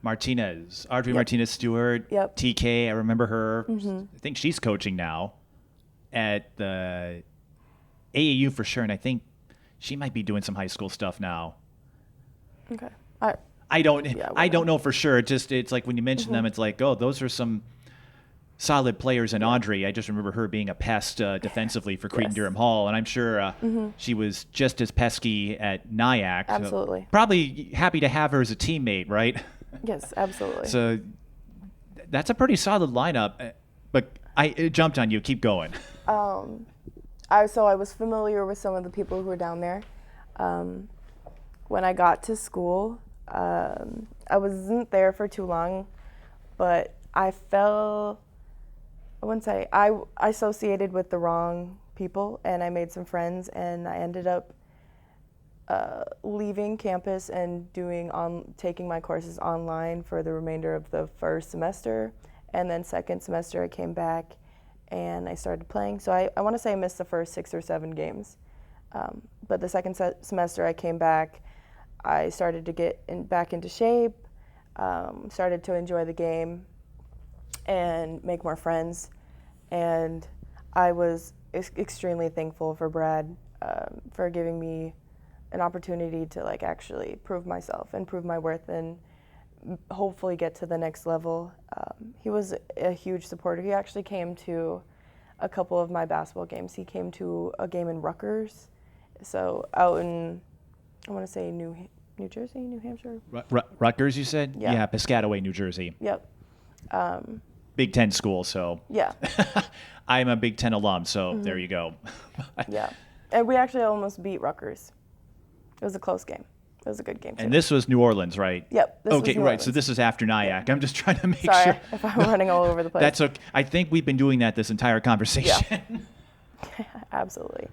Speaker 1: Martinez Stewart. TK, I remember her. I think she's coaching now at the AAU for sure, and I think She might be doing some high school stuff now.
Speaker 2: Okay.
Speaker 1: I don't
Speaker 2: Whatever.
Speaker 1: know for sure. It's like when you mention them, it's like, oh, those are some solid players in Audrey. I just remember her being a pest defensively for Cretin
Speaker 2: Yes.
Speaker 1: Durham Hall, and I'm sure she was just as pesky at Nyack.
Speaker 2: Absolutely.
Speaker 1: Probably happy to have her as a teammate, right?
Speaker 2: Yes, absolutely.
Speaker 1: So that's a pretty solid lineup. But it jumped on you. Keep going.
Speaker 2: I was familiar with some of the people who were down there. When I got to school, I wasn't there for too long, but I wouldn't say, I associated with the wrong people, and I made some friends, and I ended up leaving campus and taking my courses online for the remainder of the first semester, and then second semester I came back and I started playing. So I want to say I missed the first 6 or 7 games, but the second semester I came back, I started to get back into shape, started to enjoy the game and make more friends, and I was extremely thankful for Brad for giving me an opportunity to like actually prove myself and prove my worth and hopefully get to the next level. He was a huge supporter. He actually came to a couple of my basketball games. He came to a game in Rutgers, so out in, I want to say New Jersey, New Hampshire.
Speaker 1: Rutgers, you said?
Speaker 2: Yeah.
Speaker 1: Piscataway, New Jersey.
Speaker 2: Yep.
Speaker 1: Big Ten school, so.
Speaker 2: Yeah.
Speaker 1: I'm a Big Ten alum, so there you go.
Speaker 2: Yeah. And we actually almost beat Rutgers. It was a close game. It was a good game, too.
Speaker 1: And this was New Orleans, right?
Speaker 2: Yep. This was
Speaker 1: Okay,
Speaker 2: New
Speaker 1: right.
Speaker 2: Orleans.
Speaker 1: So this is after Nyack. I'm just trying to make
Speaker 2: Sorry
Speaker 1: sure.
Speaker 2: if I'm running all over the place.
Speaker 1: That's okay. I think we've been doing that this entire conversation.
Speaker 2: Yeah. Absolutely.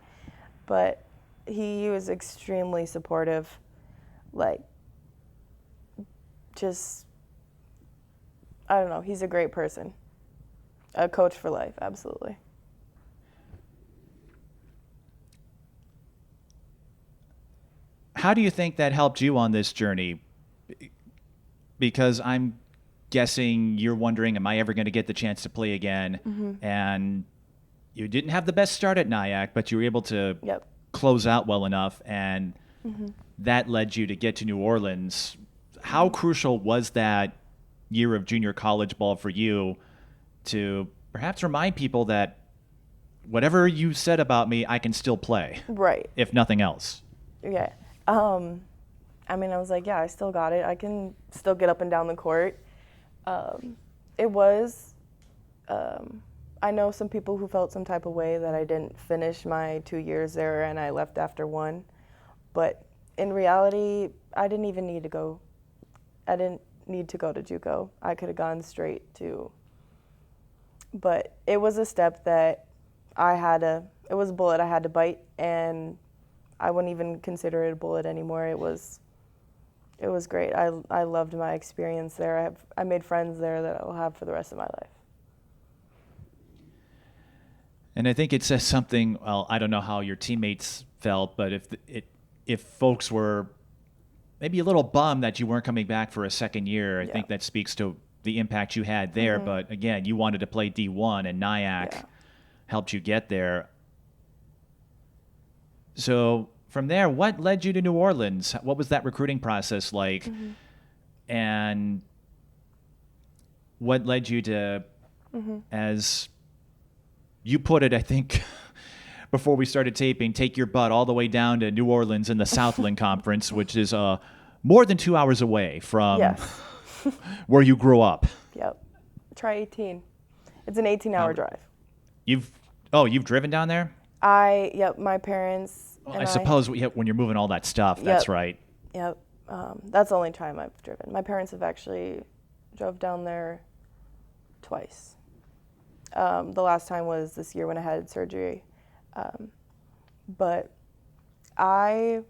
Speaker 2: But he was extremely supportive. Like, just, I don't know. He's a great person. A coach for life, absolutely.
Speaker 1: How do you think that helped you on this journey? Because I'm guessing you're wondering, am I ever going to get the chance to play again? And you didn't have the best start at Nyack, but you were able to close out well enough, and that led you to get to New Orleans. How crucial was that year of junior college ball for you to perhaps remind people that whatever you said about me, I can still play?
Speaker 2: Right.
Speaker 1: If nothing else.
Speaker 2: Yeah. I mean, I was like, yeah, I still got it. I can still get up and down the court. It was, I know some people who felt some type of way that I didn't finish my 2 years there and I left after 1. But in reality, I didn't even need to go. I didn't need to go to JUCO. I could have gone straight to, but it was a step that it was a bullet I had to bite, and I wouldn't even consider it a bullet anymore. It was great. I loved my experience there. I made friends there that I'll have for the rest of my life.
Speaker 1: And I think it says something. Well, I don't know how your teammates felt, but if folks were maybe a little bummed that you weren't coming back for a second year, I think that speaks to the impact you had there. But again, you wanted to play D1, and Nyack helped you get there. So from there, what led you to New Orleans? What was that recruiting process like? And what led you to, as you put it, I think, before we started taping, take your butt all the way down to New Orleans in the Southland Conference, which is more than 2 hours away from where you grew up.
Speaker 2: Yep. Try 18. It's an 18-hour drive.
Speaker 1: You've driven down there?
Speaker 2: My parents.
Speaker 1: I suppose when you're moving all that stuff, that's right.
Speaker 2: Yep. That's the only time I've driven. My parents have actually drove down there twice. The last time was this year when I had surgery. But I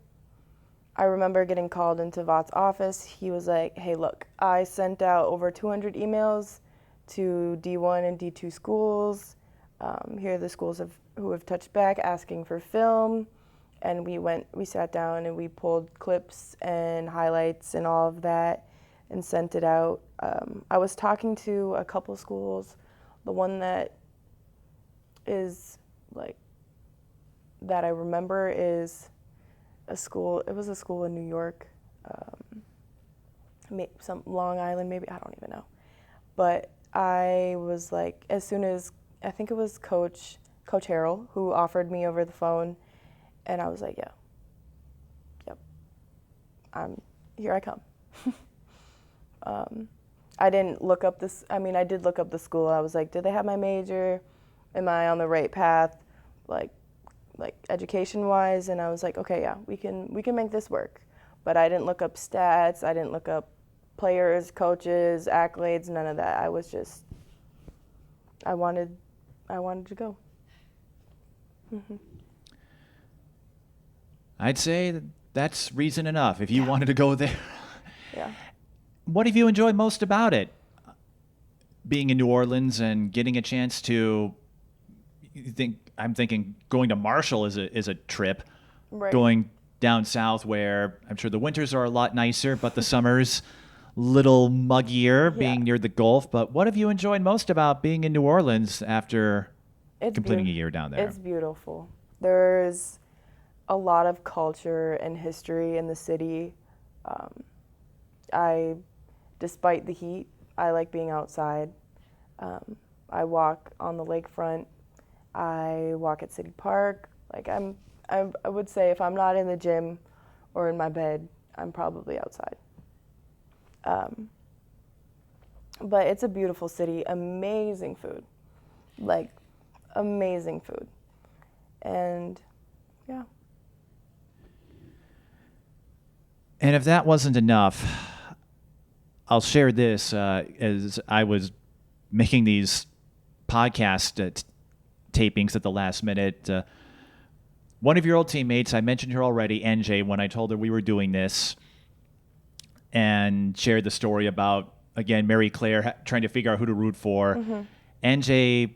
Speaker 2: remember getting called into Vought's office. He was like, hey, look, I sent out over 200 emails to D1 and D2 schools. Here are the schools who have touched back asking for film. And we sat down and we pulled clips and highlights and all of that and sent it out. I was talking to a couple schools. The one that is like, that I remember is a school. It was a school in New York, some Long Island, maybe, I don't even know. But I was like, as soon as, I think it was Coach Harrell who offered me over the phone, and I was like, yeah, yep, here I come. I didn't look up this, I mean, I did look up the school. I was like, do they have my major? Am I on the right path, like education-wise? And I was like, okay, yeah, we can make this work. But I didn't look up stats. I didn't look up players, coaches, accolades, none of that. I was just, I wanted to go. Mm-hmm.
Speaker 1: I'd say that's reason enough if you wanted to go there.
Speaker 2: Yeah.
Speaker 1: What have you enjoyed most about it? Being in New Orleans and getting a chance to I'm thinking going to Marshall is a trip.
Speaker 2: Right.
Speaker 1: Going down south where I'm sure the winters are a lot nicer, but the summers little muggier, being near the Gulf. But what have you enjoyed most about being in New Orleans after completing a year down there?
Speaker 2: It's beautiful. There's a lot of culture and history in the city. Despite the heat, I like being outside. I walk on the lakefront. I walk at City Park. Like I would say if I'm not in the gym or in my bed, I'm probably outside. But it's a beautiful city, amazing food, like amazing food. And yeah.
Speaker 1: And if that wasn't enough, I'll share this as I was making these podcast tapings at the last minute. One of your old teammates, I mentioned her already, NJ, when I told her we were doing this, and shared the story about, again, Mary Claire trying to figure out who to root for. Mm-hmm. NJ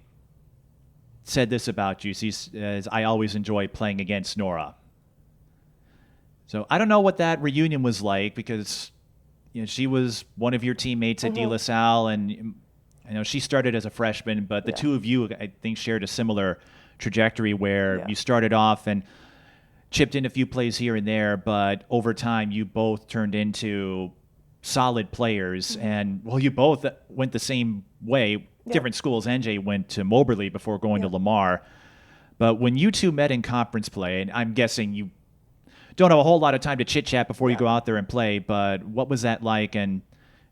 Speaker 1: said this about you. She says, I always enjoy playing against Nora. So I don't know what that reunion was like, because she was one of your teammates at DeLaSalle, and I know she started as a freshman, but the two of you, I think, shared a similar trajectory where you started off and chipped in a few plays here and there, but over time you both turned into solid players. Mm-hmm. And, well, you both went the same way, different schools. NJ went to Moberly before going to Lamar. But when you two met in conference play, and I'm guessing you don't have a whole lot of time to chit-chat before you go out there and play, but what was that like? And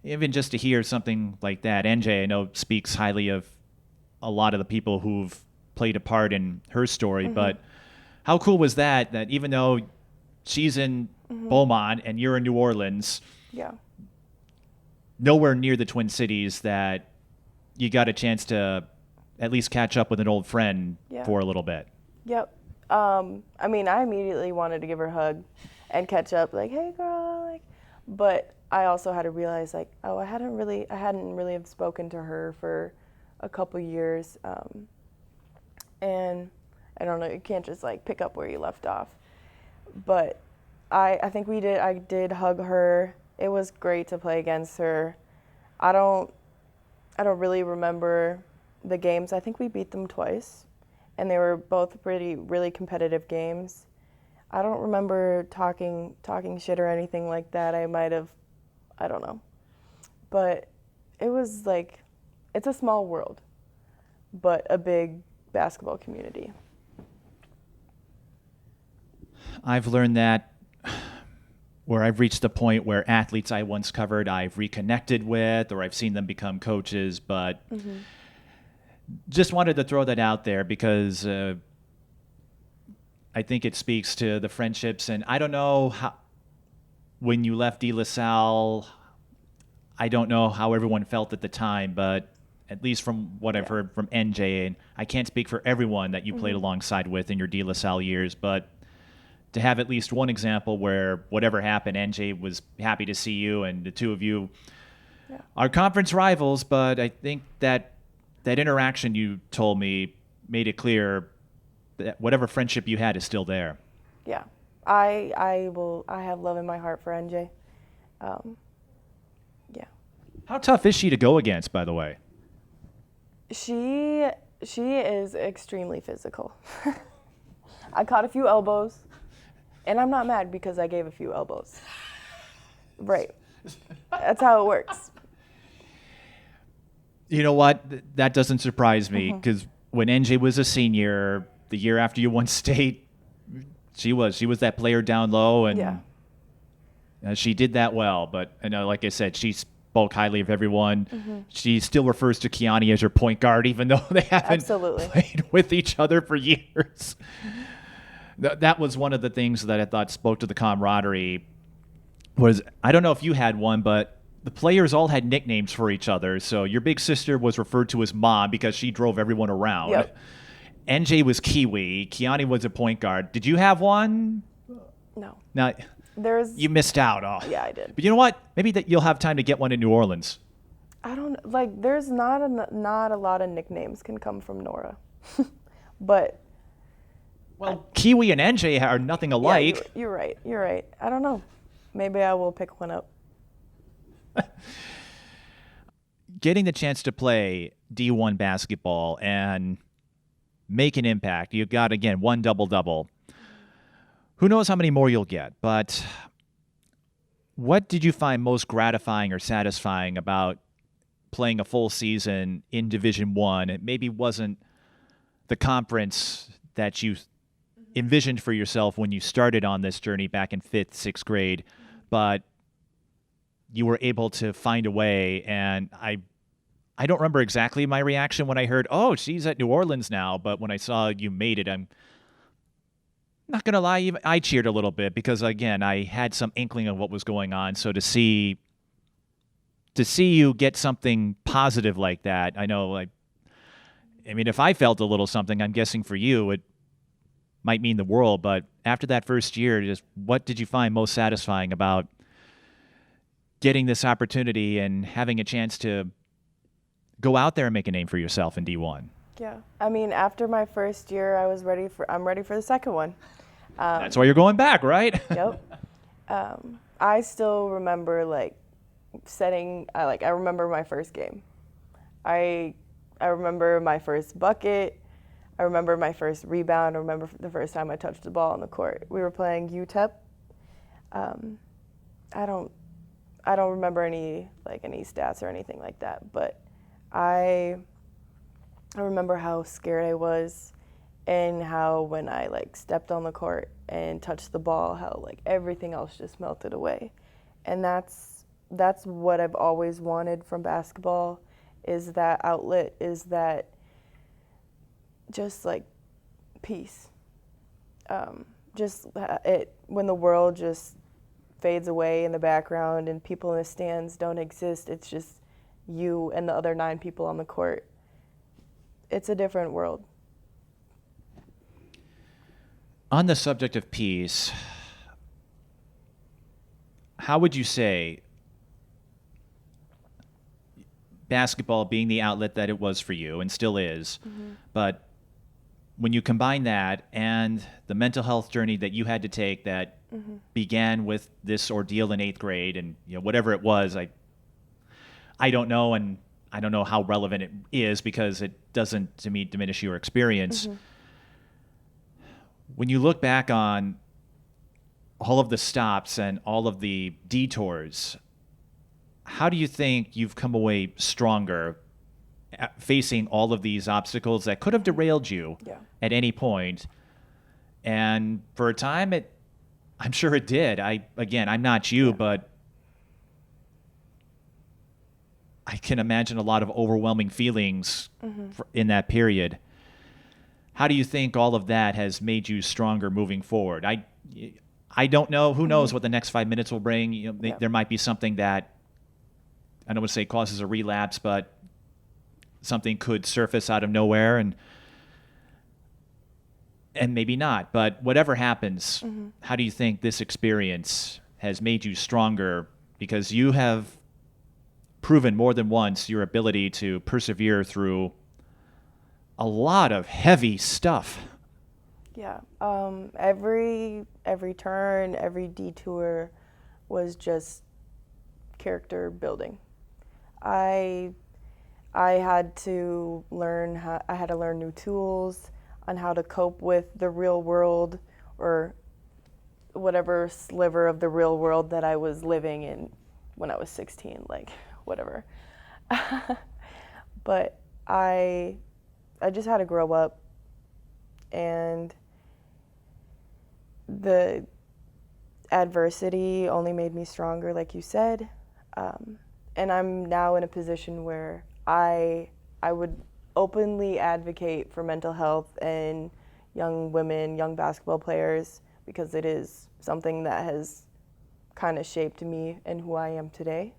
Speaker 1: even just to hear something like that, NJ, I know, speaks highly of a lot of the people who've played a part in her story, but how cool was that even though she's in Beaumont and you're in New Orleans, nowhere near the Twin Cities, that you got a chance to at least catch up with an old friend for a little bit? Yep.
Speaker 2: I mean, I immediately wanted to give her a hug and catch up, like, hey girl, but I also had to realize, like, oh, I hadn't really have spoken to her for a couple years. And I don't know, you can't just pick up where you left off. But I think I did hug her. It was great to play against her. I don't really remember the games. I think we beat them twice, and they were both really competitive games. I don't remember talking shit or anything like that. I might have, I don't know. But it was it's a small world, but a big basketball community.
Speaker 1: I've learned that where I've reached the point where athletes I once covered I've reconnected with, or I've seen them become coaches, but just wanted to throw that out there because I think it speaks to the friendships. And I don't know how, when you left DeLaSalle, I don't know how everyone felt at the time, but at least from what I've heard from NJ, and I can't speak for everyone that you played alongside with in your DeLaSalle years, but to have at least one example where whatever happened, NJ was happy to see you, and the two of you are conference rivals, but I think that interaction you told me made it clear that whatever friendship you had is still there.
Speaker 2: Yeah. I have love in my heart for NJ.
Speaker 1: How tough is she to go against, by the way?
Speaker 2: She is extremely physical. I caught a few elbows. And I'm not mad because I gave a few elbows. Right. That's how it works.
Speaker 1: You know what? That doesn't surprise me because when NJ was a senior, the year after you won state, she was that player down low, and she did that well. But I know, like I said, she spoke highly of everyone. She still refers to Kiani as her point guard, even though they haven't played with each other for years. That was one of the things that I thought spoke to the camaraderie. Was I don't know if you had one, but the players all had nicknames for each other. So your big sister was referred to as Mom because she drove everyone around.
Speaker 2: Yep.
Speaker 1: NJ was Kiwi. Kiani was a point guard. Did you have one?
Speaker 2: No.
Speaker 1: No. You missed out. Oh.
Speaker 2: Yeah, I did.
Speaker 1: But you know what? Maybe that you'll have time to get one in New Orleans.
Speaker 2: I don't like. There's not a lot of nicknames can come from Nora, but.
Speaker 1: Well, Kiwi and NJ are nothing alike.
Speaker 2: Yeah, you're right. You're right. I don't know. Maybe I will pick one up.
Speaker 1: Getting the chance to play D1 basketball and make an impact. You got, again, one double-double. Who knows how many more you'll get, but what did you find most gratifying or satisfying about playing a full season in Division I? It maybe wasn't the conference that you envisioned for yourself when you started on this journey back in 5th, 6th grade, but you were able to find a way. And I don't remember exactly my reaction when I heard, oh, she's at New Orleans now, but when I saw you made it, I'm not going to lie, even I cheered a little bit because, again, I had some inkling of what was going on. So to see you get something positive like that, I know, I mean, if I felt a little something, I'm guessing for you, it might mean the world. But after that first year, just what did you find most satisfying about getting this opportunity and having a chance to go out there and make a name for yourself in D1?
Speaker 2: Yeah. I mean, after my first year, I'm ready for the second one.
Speaker 1: That's why you're going back, right?
Speaker 2: Yep. I still remember I remember my first game. I remember my first bucket. I remember my first rebound. I remember the first time I touched the ball on the court. We were playing UTEP. I don't remember any stats or anything like that, but I remember how scared I was and how when I stepped on the court and touched the ball, how everything else just melted away. And that's what I've always wanted from basketball, is that outlet, is that just peace. When the world just fades away in the background and people in the stands don't exist, it's just you and the other 9 people on the court. It's a different world.
Speaker 1: On the subject of peace, how would you say basketball being the outlet that it was for you and still is, but when you combine that and the mental health journey that you had to take that began with this ordeal in 8th grade and whatever it was, I don't know, and I don't know how relevant it is because it doesn't, to me, diminish your experience. When you look back on all of the stops and all of the detours, how do you think you've come away stronger facing all of these obstacles that could have derailed you at any point? And for a time, I'm sure it did. I'm not you, but I can imagine a lot of overwhelming feelings in that period. How do you think all of that has made you stronger moving forward? I don't know. Who knows what the next 5 minutes will bring? There might be something that, I don't want to say causes a relapse, but something could surface out of nowhere, and maybe not. But whatever happens, how do you think this experience has made you stronger? Because you have proven more than once your ability to persevere through a lot of heavy stuff.
Speaker 2: Yeah. Every turn, every detour was just character building. I had to learn new tools on how to cope with the real world, or whatever sliver of the real world that I was living in when I was 16, like whatever. But I just had to grow up, and the adversity only made me stronger, like you said. And I'm now in a position where I would openly advocate for mental health in young women, young basketball players, because it is something that has kind of shaped me and who I am today.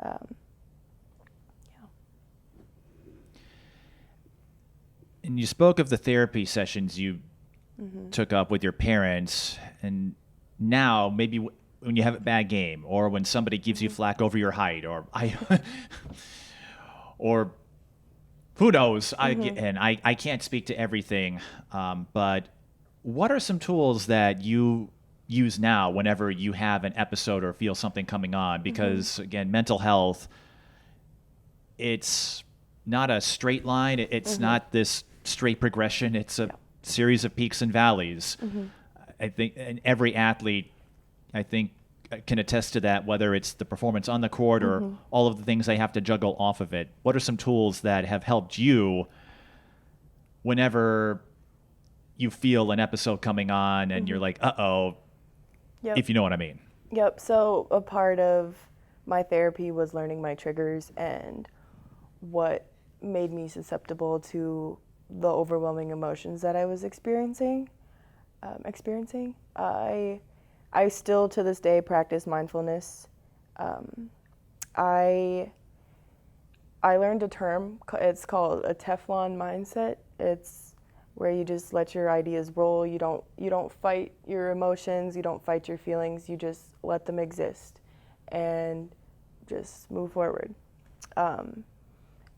Speaker 2: Yeah.
Speaker 1: And you spoke of the therapy sessions you took up with your parents, and now maybe when you have a bad game, or when somebody gives you flack over your height, or or who knows, I can't speak to everything, but what are some tools that you use now whenever you have an episode or feel something coming on? Because again, mental health, it's not a straight line. It's not this straight progression. It's a series of peaks and valleys. I think, and every athlete, I think, can attest to that, whether it's the performance on the court or all of the things they have to juggle off of it. What are some tools that have helped you whenever you feel an episode coming on and you're like, uh-oh, if you know what I mean?
Speaker 2: Yep. So a part of my therapy was learning my triggers and what made me susceptible to the overwhelming emotions that I was experiencing. I still to this day practice mindfulness. I learned a term. It's called a Teflon mindset. It's where you just let your ideas roll. You don't fight your emotions. You don't fight your feelings. You just let them exist, and just move forward.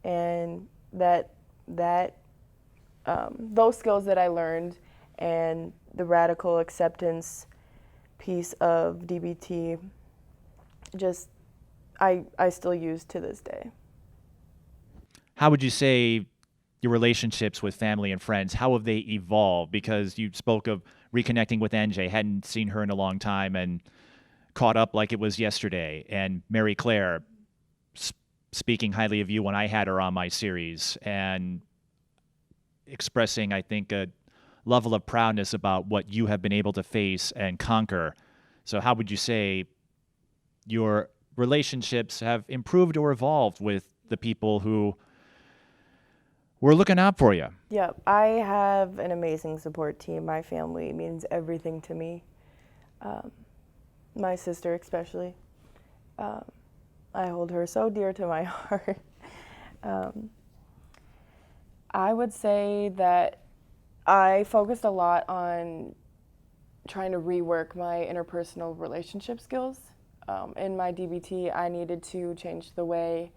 Speaker 2: And those skills that I learned, and the radical acceptance piece of DBT, just I still use to this day.
Speaker 1: How would you say your relationships with family and friends, how have they evolved? Because you spoke of reconnecting with NJ, hadn't seen her in a long time, and caught up like it was yesterday. And Mary Claire, speaking highly of you when I had her on my series, and expressing, I think, a level of proudness about what you have been able to face and conquer. So how would you say your relationships have improved or evolved with the people who were looking out for you?
Speaker 2: Yeah, I have an amazing support team. My family means everything to me. My sister especially. I hold her so dear to my heart. I would say that I focused a lot on trying to rework my interpersonal relationship skills. In my DBT, I needed to change the way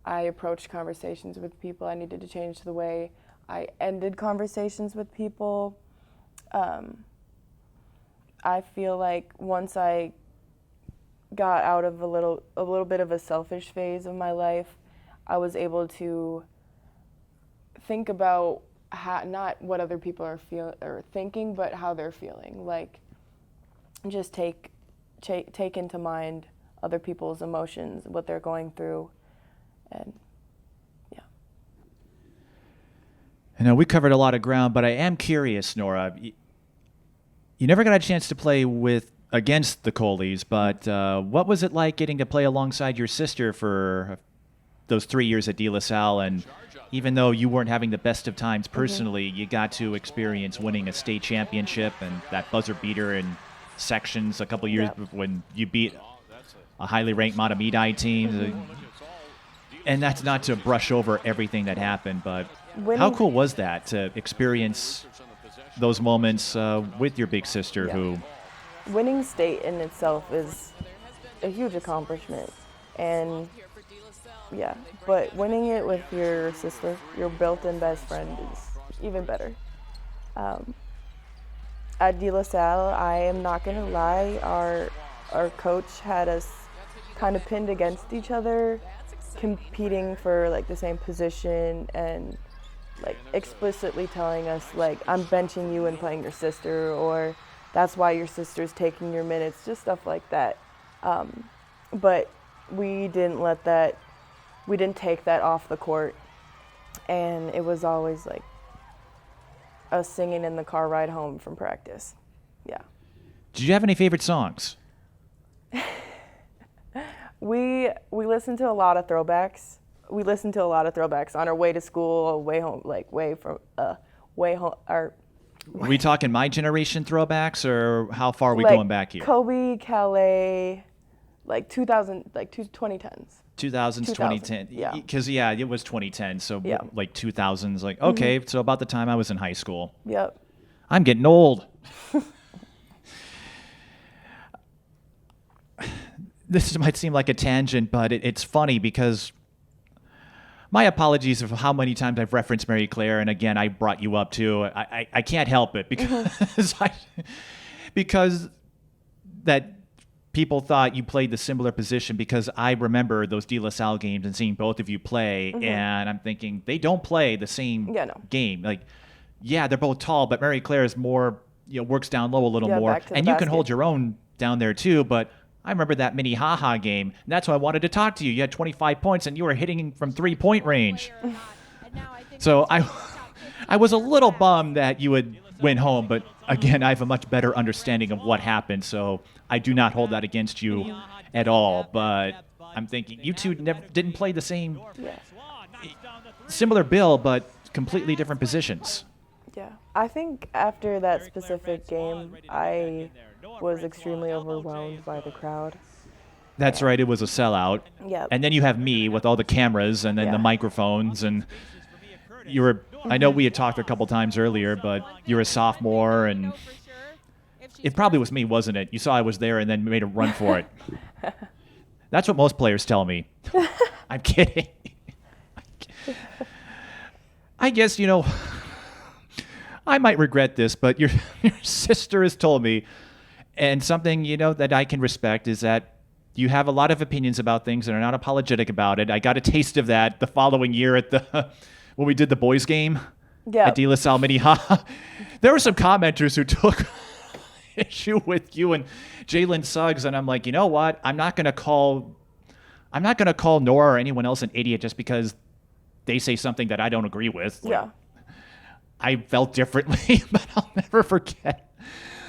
Speaker 2: I approached conversations with people. I needed to change the way I ended conversations with people. I feel like once I got out of a little bit of a selfish phase of my life, I was able to think about not what other people are thinking, but how they're feeling. Like, just take into mind other people's emotions, what they're going through, and yeah.
Speaker 1: I know we covered a lot of ground, but I am curious, Nora. You never got a chance to play against the Coleys, but what was it like getting to play alongside your sister for those 3 years at DeLaSalle? And even though you weren't having the best of times personally, you got to experience winning a state championship and that buzzer beater in sections a couple years when you beat a highly ranked Matamidi team. And that's not to brush over everything that happened, but how cool was that to experience those moments with your big sister who...
Speaker 2: Winning state in itself is a huge accomplishment, and but winning it with your sister, your built-in best friend, is even better. At DeLaSalle, I am not going to lie, our coach had us kind of pinned against each other, competing for like the same position, and like explicitly telling us like, I'm benching you and playing your sister, or that's why your sister's taking your minutes, just stuff like that. But we didn't take that off the court. And it was always like us singing in the car ride home from practice. Yeah.
Speaker 1: Did you have any favorite songs?
Speaker 2: We listened to a lot of throwbacks. We listened to a lot of throwbacks on our way to school, way home, like way home.
Speaker 1: Are we talking my generation throwbacks, or how far are we
Speaker 2: like
Speaker 1: going back here?
Speaker 2: Kobe, Calais, like 2000, like 2010s.
Speaker 1: 2000s, 2010.
Speaker 2: Yeah.
Speaker 1: Because, yeah, it was 2010. So,
Speaker 2: yeah.
Speaker 1: like 2000s, like, okay, so about the time I was in high school.
Speaker 2: Yep.
Speaker 1: I'm getting old. This might seem like a tangent, but it's funny because my apologies for how many times I've referenced Mary Claire, and again, I brought you up too. I can't help it because because that people thought you played the similar position, because I remember those DeLaSalle games and seeing both of you play, and I'm thinking they don't play the same game. Like, yeah, they're both tall, but Mary Claire is more, works down low a little more, and you can hold your own down there too, but I remember that Minnehaha game, and that's why I wanted to talk to you. You had 25 points, and you were hitting from 3-point range. So I was a little bummed that you had went home, but again, I have a much better understanding of what happened, so I do not hold that against you at all. But I'm thinking you two didn't play the same, similar bill, but completely different positions.
Speaker 2: Yeah, I think after that specific game, I was extremely overwhelmed by the crowd.
Speaker 1: That's right, it was a sellout.
Speaker 2: Yep.
Speaker 1: And then you have me with all the cameras and then the microphones, and you were, I know we had talked a couple times earlier, but you're a sophomore, and it probably was me, wasn't it? You saw I was there and then made a run for it. That's what most players tell me. I'm kidding. I guess, I might regret this, but your sister has told me, and something, that I can respect, is that you have a lot of opinions about things and are not apologetic about it. I got a taste of that the following year at when we did the boys game at DeLaSalle Minnehaha. There were some commenters who took issue with you and Jalen Suggs, and I'm like, you know what? I'm not gonna call Nora or anyone else an idiot just because they say something that I don't agree with. Like, I felt differently, but I'll never forget.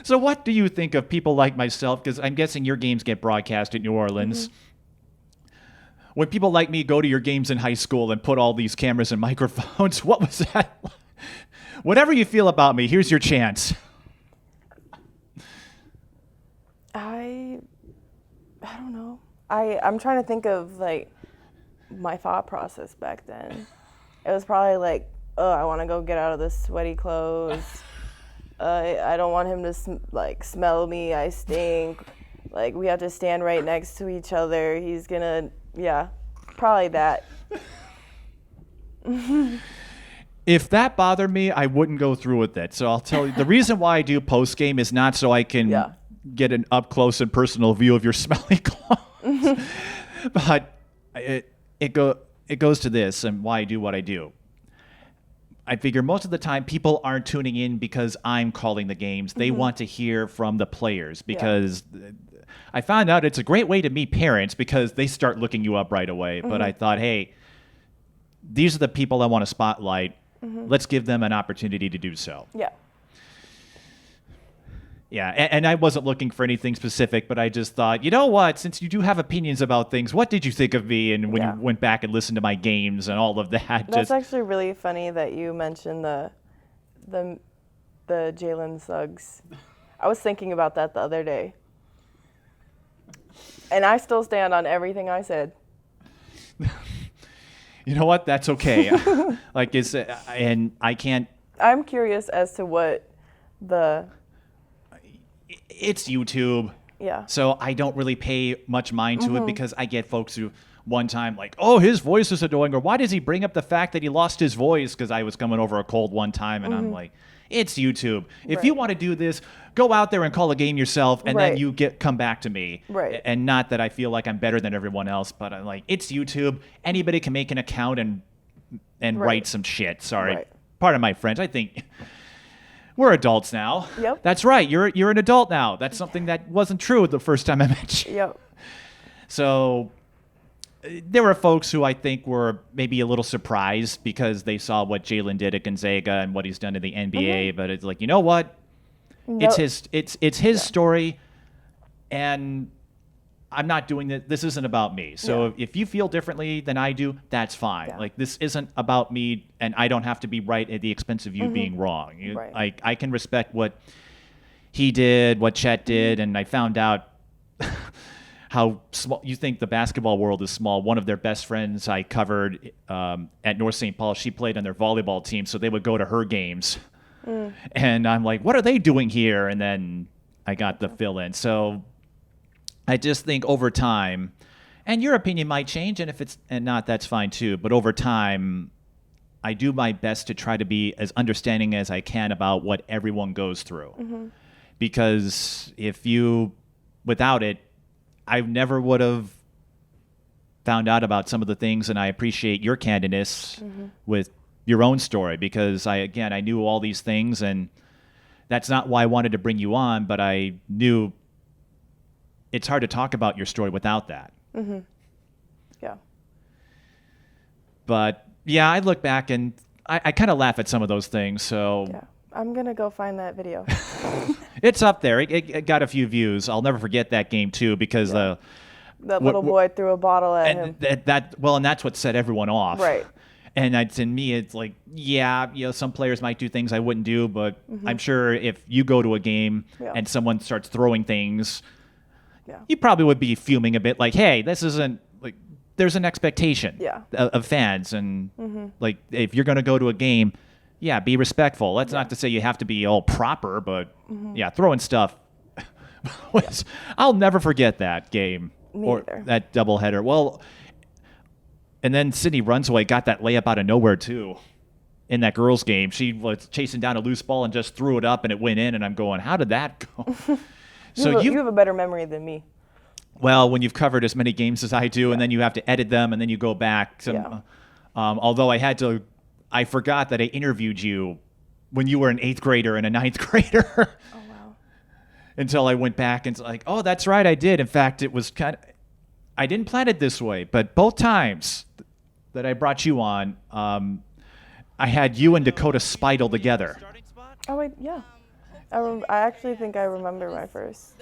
Speaker 1: So what do you think of people like myself? Because I'm guessing your games get broadcast in New Orleans. When people like me go to your games in high school and put all these cameras and microphones, what was that? Whatever you feel about me, here's your chance.
Speaker 2: I don't know. I'm trying to think of, like, my thought process back then. It was probably like, oh, I want to go get out of the sweaty clothes. I don't want him to smell me. I stink. Like, we have to stand right next to each other. He's gonna, probably that.
Speaker 1: If that bothered me, I wouldn't go through with it. So I'll tell you, the reason why I do post game is not so I can get an up close and personal view of your smelly clothes, but it goes to this and why I do what I do. I figure most of the time people aren't tuning in because I'm calling the games. They want to hear from the players, because I found out it's a great way to meet parents because they start looking you up right away. But I thought, hey, these are the people I want to spotlight. Let's give them an opportunity to do so. Yeah, and I wasn't looking for anything specific, but I just thought, you know what, since you do have opinions about things, what did you think of me? And when you went back and listened to my games and all of that.
Speaker 2: That's actually really funny that you mentioned the Jalen Suggs. I was thinking about that the other day. And I still stand on everything I said.
Speaker 1: You know what? That's okay. And I can't.
Speaker 2: I'm curious as to what
Speaker 1: It's YouTube.
Speaker 2: Yeah.
Speaker 1: So I don't really pay much mind to it, because I get folks who one time like, oh, his voice is annoying, or why does he bring up the fact that he lost his voice? Because I was coming over a cold one time, and I'm like, it's YouTube. If you want to do this, go out there and call a game yourself, and then you come back to me.
Speaker 2: Right.
Speaker 1: And not that I feel like I'm better than everyone else, but I'm like, it's YouTube. Anybody can make an account and write some shit. Sorry. Pardon my French. I think We're adults now.
Speaker 2: Yep.
Speaker 1: That's right. You're an adult now. That's something that wasn't true the first time I met you.
Speaker 2: Yep.
Speaker 1: So there were folks who I think were maybe a little surprised because they saw what Jalen did at Gonzaga and what he's done in the NBA. But it's like, you know what?
Speaker 2: No.
Speaker 1: It's his story, and I'm not doing it. This isn't about me. So if you feel differently than I do, that's fine.
Speaker 2: Yeah.
Speaker 1: Like, this isn't about me, and I don't have to be right at the expense of you being wrong.
Speaker 2: Right.
Speaker 1: I can respect what he did, what Chet did, and I found out how small you think the basketball world is small. One of their best friends I covered at North St. Paul, she played on their volleyball team, so they would go to her games. And I'm like, what are they doing here? And then I got the fill-in. So I just think over time, and your opinion might change, and if it's and not, that's fine too. But over time, I do my best to try to be as understanding as I can about what everyone goes through. Because without it, I never would have found out about some of the things, and I appreciate your candidness with your own story, because I knew all these things, and that's not why I wanted to bring you on, but I knew it's hard to talk about your story without that.
Speaker 2: Yeah.
Speaker 1: But yeah, I look back and I kind of laugh at some of those things, so
Speaker 2: Yeah. I'm going to go find that video.
Speaker 1: it's up there. It got a few views. I'll never forget that game too, because
Speaker 2: That little boy threw a bottle at him.
Speaker 1: and that's what set everyone off.
Speaker 2: Right.
Speaker 1: And to me, it's like, some players might do things I wouldn't do, but I'm sure if you go to a game and someone starts throwing things, you probably would be fuming a bit, like, hey, this isn't, like, there's an expectation of fans. And, like, if you're going to go to a game, be respectful. That's not to say you have to be all proper, but, throwing stuff. I'll never forget that game.
Speaker 2: Me
Speaker 1: or
Speaker 2: either.
Speaker 1: That doubleheader. Well, and then Sydney Runsaway got that layup out of nowhere, too, in that girls' game. She was chasing down a loose ball and just threw it up, and it went in, and I'm going, how did that go? So
Speaker 2: you have a better memory than me.
Speaker 1: Well, when you've covered as many games as I do, and then you have to edit them, and then you go back. Although I forgot that I interviewed you when you were an 8th grader and a 9th grader.
Speaker 2: Oh, wow.
Speaker 1: Until I went back and it's like, oh, that's right, I did. In fact, it was I didn't plan it this way, but both times that I brought you on, I had you and Dakota Speidel together.
Speaker 2: Oh, wait, yeah. I actually think I remember my first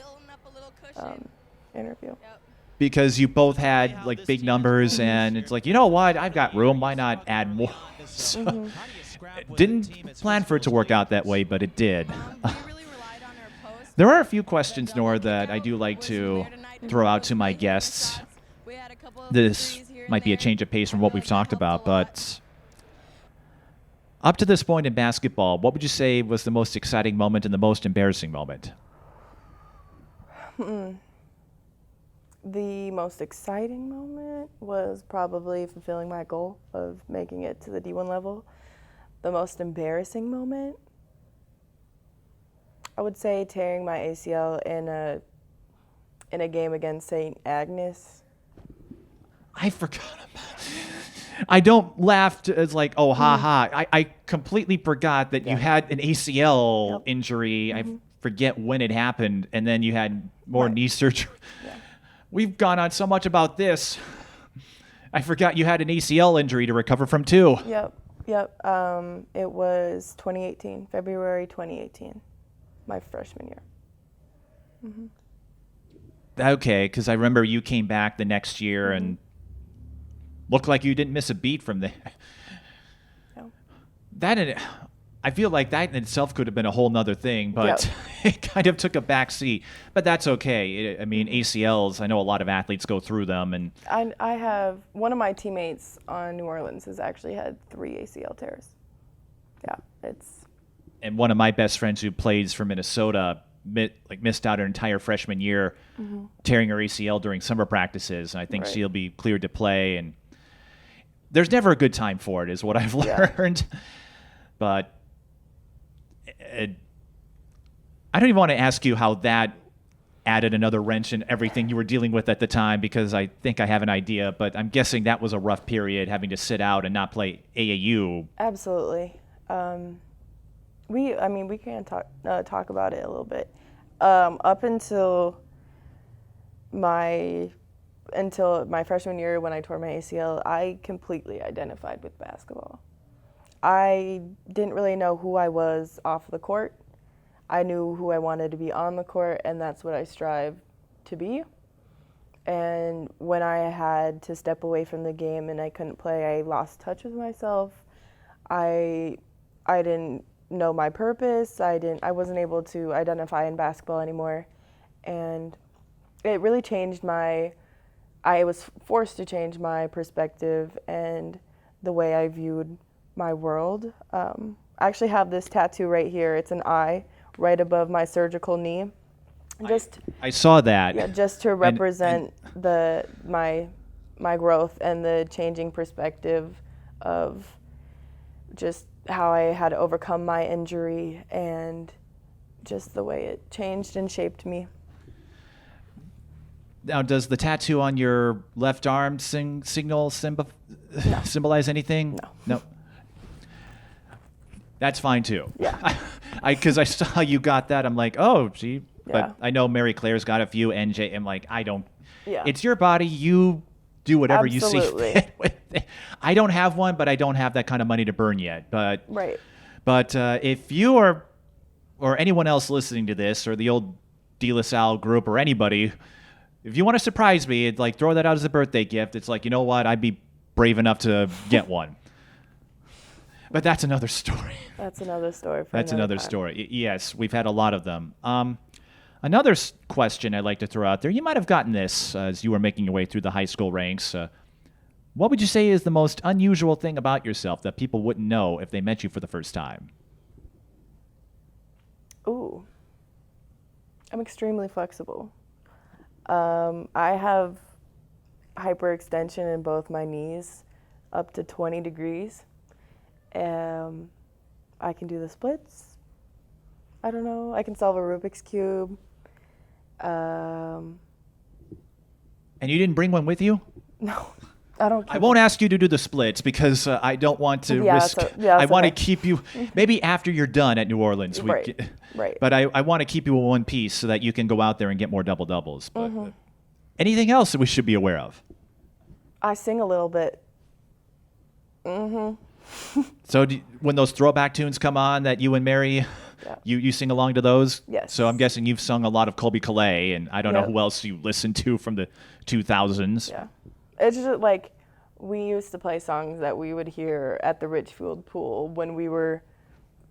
Speaker 2: interview.
Speaker 1: Because you both had like big numbers, and it's like, you know what, I've got room, why not add more? So, didn't plan for it to work out that way, but it did. There are a few questions, Nora, that I do like to throw out to my guests. This might be a change of pace from what we've talked about, but up to this point in basketball, what would you say was the most exciting moment and the most embarrassing moment?
Speaker 2: The most exciting moment was probably fulfilling my goal of making it to the D1 level. The most embarrassing moment, I would say tearing my ACL in a game against St. Agnes.
Speaker 1: I forgot about it. I don't laugh as like, oh, ha ha. I completely forgot that you had an ACL injury. I forget when it happened, and then you had more knee surgery. Yeah. We've gone on so much about this. I forgot you had an ACL injury to recover from too.
Speaker 2: Yep. It was 2018, February 2018, my freshman year.
Speaker 1: Okay, because I remember you came back the next year and looked like you didn't miss a beat from there. No. I feel like that in itself could have been a whole nother thing, but it kind of took a back seat. But that's okay. I mean, ACLs, I know a lot of athletes go through them. And
Speaker 2: I have, one of my teammates on New Orleans has actually had 3 ACL tears. Yeah,
Speaker 1: And one of my best friends who plays for Minnesota missed out her entire freshman year tearing her ACL during summer practices. And I think she'll be cleared to play. And there's never a good time for it, is what I've learned. But I don't even want to ask you how that added another wrench in everything you were dealing with at the time, because I think I have an idea, but I'm guessing that was a rough period, having to sit out and not play AAU.
Speaker 2: Absolutely. we can talk about it a little bit. Up until my freshman year when I tore my ACL, I completely identified with basketball. I didn't really know who I was off the court. I knew who I wanted to be on the court, and that's what I strive to be. And when I had to step away from the game and I couldn't play, I lost touch with myself. I didn't know my purpose. I wasn't able to identify in basketball anymore. And it really changed I was forced to change my perspective and the way I viewed my world. I actually have this tattoo right here. It's an eye right above my surgical knee.
Speaker 1: I saw that.
Speaker 2: Yeah, just to represent my growth and the changing perspective of just how I had to overcome my injury and just the way it changed and shaped me.
Speaker 1: Now, does the tattoo on your left arm symbolize anything? No. That's fine too.
Speaker 2: Yeah.
Speaker 1: Because I saw you got that. I'm like, oh, gee.
Speaker 2: Yeah.
Speaker 1: But I know Mary Claire's got a few. NJ, I'm like, I don't.
Speaker 2: Yeah.
Speaker 1: It's your body. You do whatever
Speaker 2: Absolutely.
Speaker 1: you see fit with it. I don't have one, but I don't have that kind of money to burn yet. But
Speaker 2: Right.
Speaker 1: But if you or anyone else listening to this, or the old DeLaSalle group, or anybody, if you want to surprise me, like throw that out as a birthday gift. It's like, you know what? I'd be brave enough to get one. But that's another story.
Speaker 2: That's another story.
Speaker 1: That's another story. Yes, we've had a lot of them. Another question I'd like to throw out there. You might have gotten this as you were making your way through the high school ranks. What would you say is the most unusual thing about yourself that people wouldn't know if they met you for the first time?
Speaker 2: Ooh. I'm extremely flexible. I have hyperextension in both my knees up to 20 degrees. I can do the splits. I don't know. I can solve a Rubik's Cube.
Speaker 1: And you didn't bring one with you?
Speaker 2: No, I don't.
Speaker 1: I won't ask you to do the splits because I don't want to risk. I want to keep you, maybe after you're done at New Orleans.
Speaker 2: Right.
Speaker 1: But I want to keep you in one piece so that you can go out there and get more double-doubles. But anything else that we should be aware of?
Speaker 2: I sing a little bit.
Speaker 1: So when those throwback tunes come on that you and Mary, you sing along to those?
Speaker 2: Yes.
Speaker 1: So I'm guessing you've sung a lot of Colby Calais, and I don't know
Speaker 2: Yep.
Speaker 1: who else you listened to from the 2000s.
Speaker 2: Yeah. It's just like we used to play songs that we would hear at the Richfield pool when we were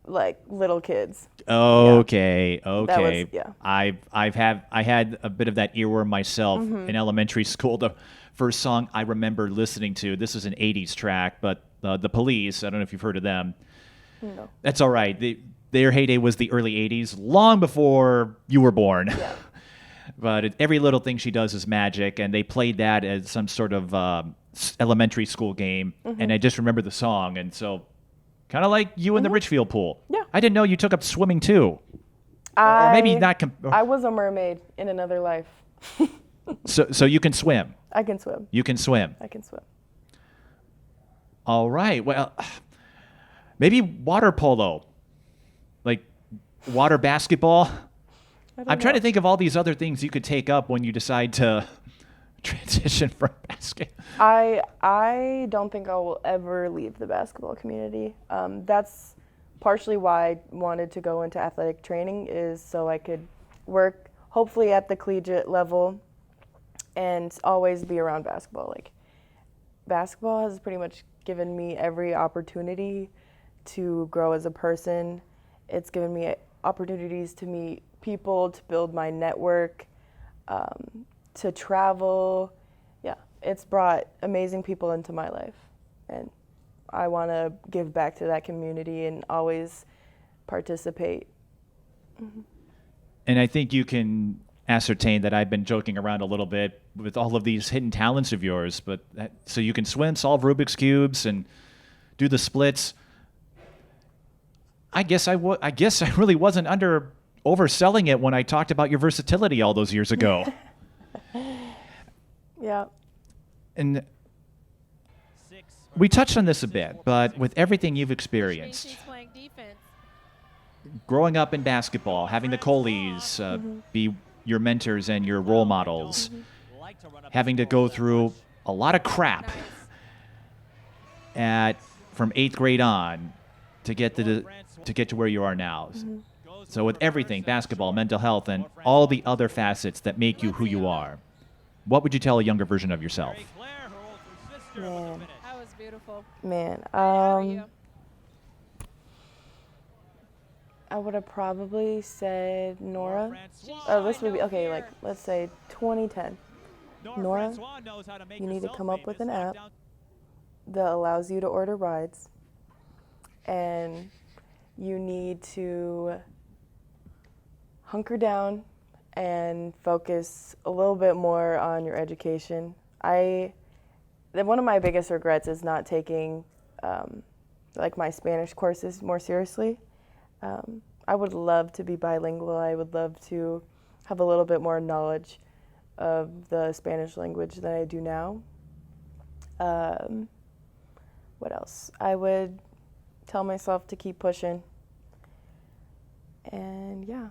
Speaker 2: like little kids.
Speaker 1: Okay.
Speaker 2: That was, yeah.
Speaker 1: I had a bit of that earworm myself in elementary school. The first song I remember listening to, this is an 80s track, but The Police, I don't know if you've heard of them.
Speaker 2: No.
Speaker 1: That's all right. Their heyday was the early 80s, long before you were born.
Speaker 2: Yeah.
Speaker 1: But every little thing she does is magic, and they played that as some sort of elementary school game, and I just remember the song, and so kind of like you in the Richfield pool.
Speaker 2: Yeah.
Speaker 1: I didn't know you took up swimming too. Or maybe not.
Speaker 2: I was a mermaid in another life.
Speaker 1: So you can swim.
Speaker 2: I can swim.
Speaker 1: You can swim.
Speaker 2: I can swim.
Speaker 1: All right. Well, maybe water polo, like water basketball. I'm trying to think of all these other things you could take up when you decide to transition from basket.
Speaker 2: I don't think I will ever leave the basketball community. That's partially why I wanted to go into athletic training, is so I could work hopefully at the collegiate level and always be around basketball. Like, basketball has pretty much given me every opportunity to grow as a person. It's given me opportunities to meet people, to build my network, to travel. Yeah, it's brought amazing people into my life, and I want to give back to that community and always participate.
Speaker 1: And I think you can ascertain that I've been joking around a little bit with all of these hidden talents of yours, but so you can swim, solve Rubik's Cubes, and do the splits. I guess I really wasn't overselling it when I talked about your versatility all those years ago.
Speaker 2: Yeah.
Speaker 1: And we touched on this a bit, but with everything you've experienced, growing up in basketball, having the Coleys be your mentors and your role models, having to go through a lot of crap from 8th grade on to get to where you are now. So with everything, basketball, mental health, and all the other facets that make you who you are, what would you tell a younger version of yourself?
Speaker 2: Man.
Speaker 3: That was beautiful.
Speaker 2: Man,
Speaker 3: How are you?
Speaker 2: I would have probably said Nora. This would be, okay, like, let's say 2010. Nora, you need to come up with an app that allows you to order rides, and you need to hunker down and focus a little bit more on your education. One of my biggest regrets is not taking like my Spanish courses more seriously. I would love to be bilingual. I would love to have a little bit more knowledge of the Spanish language than I do now. What else? I would tell myself to keep pushing. And yeah.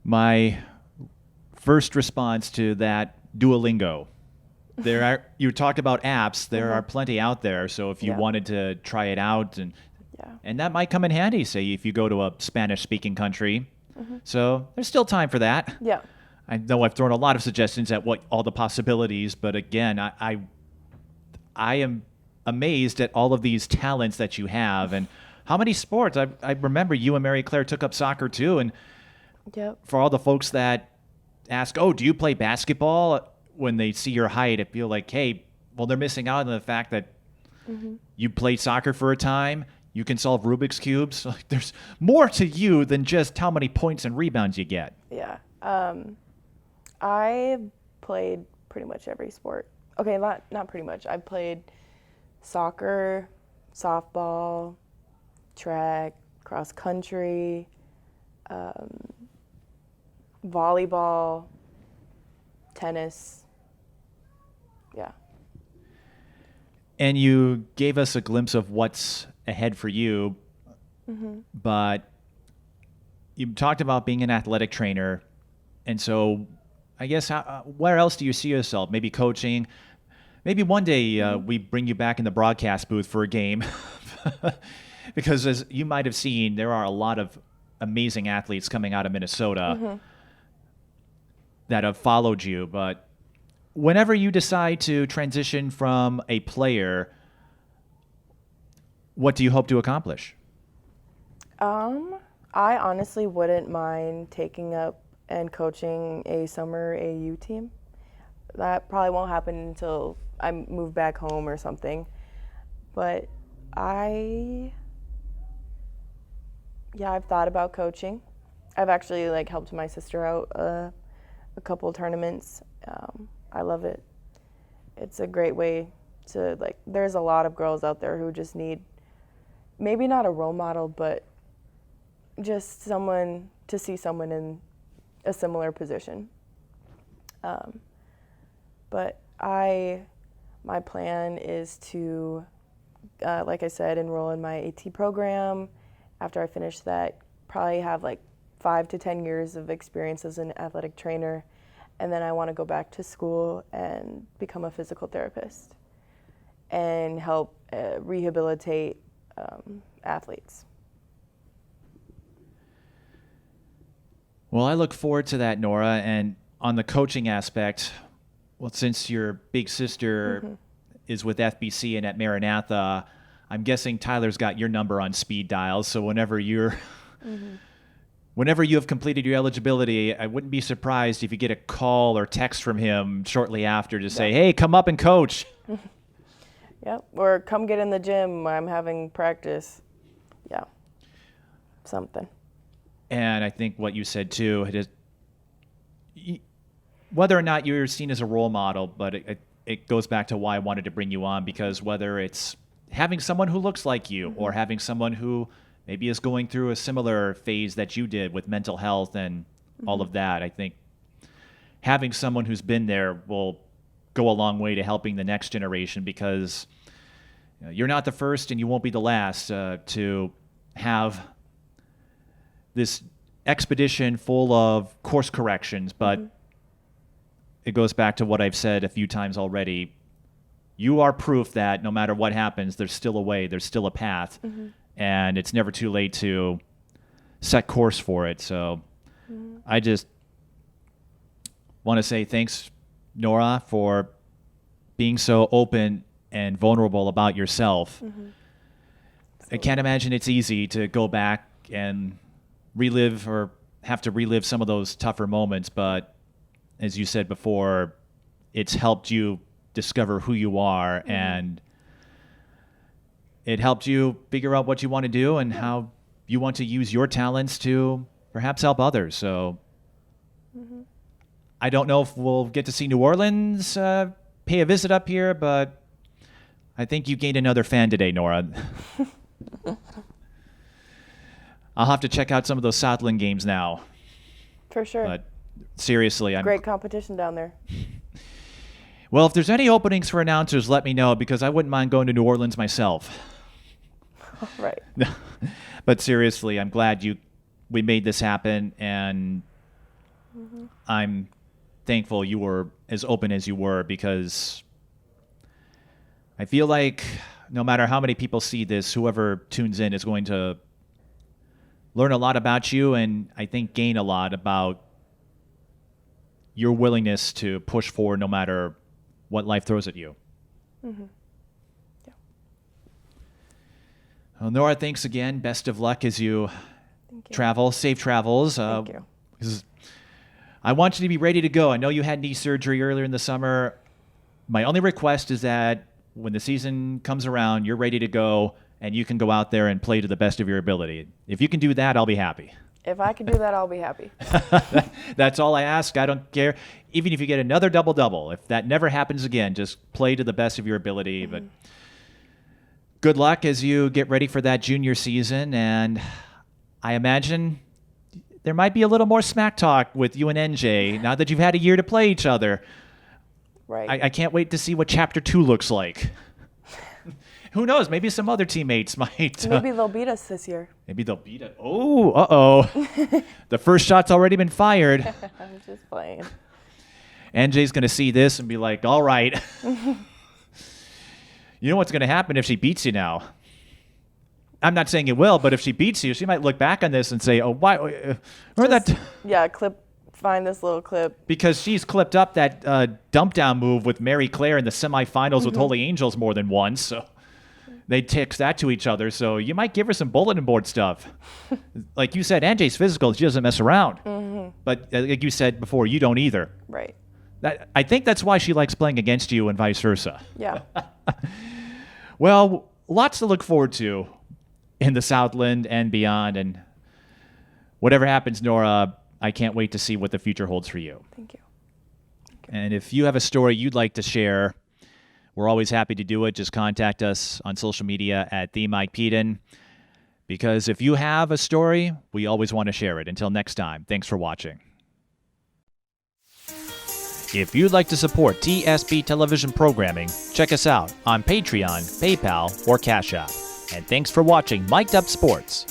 Speaker 1: My first response to that, Duolingo. You talked about apps. There are plenty out there. So if you wanted to try it out, and that might come in handy, say, if you go to a Spanish-speaking country. So there's still time for that.
Speaker 2: Yeah.
Speaker 1: I know I've thrown a lot of suggestions at what all the possibilities, but again, I am amazed at all of these talents that you have and how many sports. I remember you and Mary Claire took up soccer too, and for all the folks that ask, oh, do you play basketball? When they see your height, I feel like, hey, well, they're missing out on the fact that you played soccer for a time. You can solve Rubik's Cubes. Like, there's more to you than just how many points and rebounds you get.
Speaker 2: Yeah. I played pretty much every sport. Okay, not pretty much. I played soccer, softball, track, cross country, volleyball, tennis. Yeah.
Speaker 1: And you gave us a glimpse of what's ahead for you, but you talked about being an athletic trainer. And so I guess where else do you see yourself? Maybe coaching? Maybe one day we bring you back in the broadcast booth for a game. Because as you might have seen, there are a lot of amazing athletes coming out of Minnesota that have followed you. But whenever you decide to transition from a player, what do you hope to accomplish?
Speaker 2: I honestly wouldn't mind taking up and coaching a summer AU team. That probably won't happen until I move back home or something. But I've thought about coaching. I've actually helped my sister out a couple tournaments. I love it. It's a great way to there's a lot of girls out there who just need maybe not a role model, but just someone to see someone in a similar position. But my plan is to, like I said, enroll in my AT program. After I finish that, probably have 5 to 10 years of experience as an athletic trainer. And then I want to go back to school and become a physical therapist and help rehabilitate athletes.
Speaker 1: Well, I look forward to that, Nora. And on the coaching aspect, well, since your big sister is with FBC and at Maranatha, I'm guessing Tyler's got your number on speed dial. So whenever you have completed your eligibility, I wouldn't be surprised if you get a call or text from him shortly after to say, hey, come up and coach.
Speaker 2: Yep, or come get in the gym. I'm having practice. Yeah, something.
Speaker 1: And I think what you said, too, whether or not you're seen as a role model, but it goes back to why I wanted to bring you on, because whether it's having someone who looks like you or having someone who maybe is going through a similar phase that you did with mental health and all of that, I think having someone who's been there will go a long way to helping the next generation, because you're not the first and you won't be the last to have this expedition full of course corrections, but it goes back to what I've said a few times already. You are proof that no matter what happens, there's still a way, there's still a path, and it's never too late to set course for it. So I just want to say thanks, Nora, for being so open and vulnerable about yourself. I can't imagine it's easy to go back and relive or have to relive some of those tougher moments, but as you said before, it's helped you discover who you are, and it helped you figure out what you want to do and how you want to use your talents to perhaps help others. So I don't know if we'll get to see New Orleans pay a visit up here, but I think you gained another fan today, Nora. I'll have to check out some of those Southland games now.
Speaker 2: For sure.
Speaker 1: But seriously,
Speaker 2: Great competition down there.
Speaker 1: Well, if there's any openings for announcers, let me know, because I wouldn't mind going to New Orleans myself.
Speaker 2: Right.
Speaker 1: But seriously, I'm glad we made this happen, and I'm thankful you were as open as you were, because I feel like no matter how many people see this, whoever tunes in is going to learn a lot about you, and I think gain a lot about your willingness to push forward no matter what life throws at you. Yeah. Well, Nora, thanks again. Best of luck as you travel. Safe travels.
Speaker 2: Thank you.
Speaker 1: I want you to be ready to go. I know you had knee surgery earlier in the summer. My only request is that when the season comes around, you're ready to go and you can go out there and play to the best of your ability. If you can do that, I'll be happy.
Speaker 2: If I can do that, I'll be happy.
Speaker 1: That's all I ask. I don't care. Even if you get another double-double, if that never happens again, just play to the best of your ability. But good luck as you get ready for that junior season. And I imagine there might be a little more smack talk with you and NJ now that you've had a year to play each other.
Speaker 2: Right.
Speaker 1: I can't wait to see what Chapter 2 looks like. Who knows? Maybe some other teammates might.
Speaker 2: Maybe they'll beat us this year.
Speaker 1: Maybe they'll beat it. Oh, uh-oh. The first shot's already been fired.
Speaker 2: I'm just playing.
Speaker 1: NJ's going to see this and be like, all right. You know what's going to happen if she beats you now? I'm not saying it will, but if she beats you, she might look back on this and say, oh, why? Remember that?
Speaker 2: Yeah, find this little clip.
Speaker 1: Because she's clipped up that dump down move with Mary Claire in the semifinals with Holy Angels more than once. So they text that to each other. So you might give her some bulletin board stuff. Like you said, NJ's physical. She doesn't mess around. But like you said before, you don't either.
Speaker 2: Right.
Speaker 1: I think that's why she likes playing against you and vice versa.
Speaker 2: Yeah.
Speaker 1: Well, lots to look forward to in the Southland and beyond. And whatever happens, Nora, I can't wait to see what the future holds for you.
Speaker 2: Thank you.
Speaker 1: And if you have a story you'd like to share, we're always happy to do it. Just contact us on social media at @TheMikePeden. Because if you have a story, we always want to share it. Until next time, thanks for watching. If you'd like to support TSB television programming, check us out on Patreon, PayPal, or Cash App. And thanks for watching Mic'd Up Sports.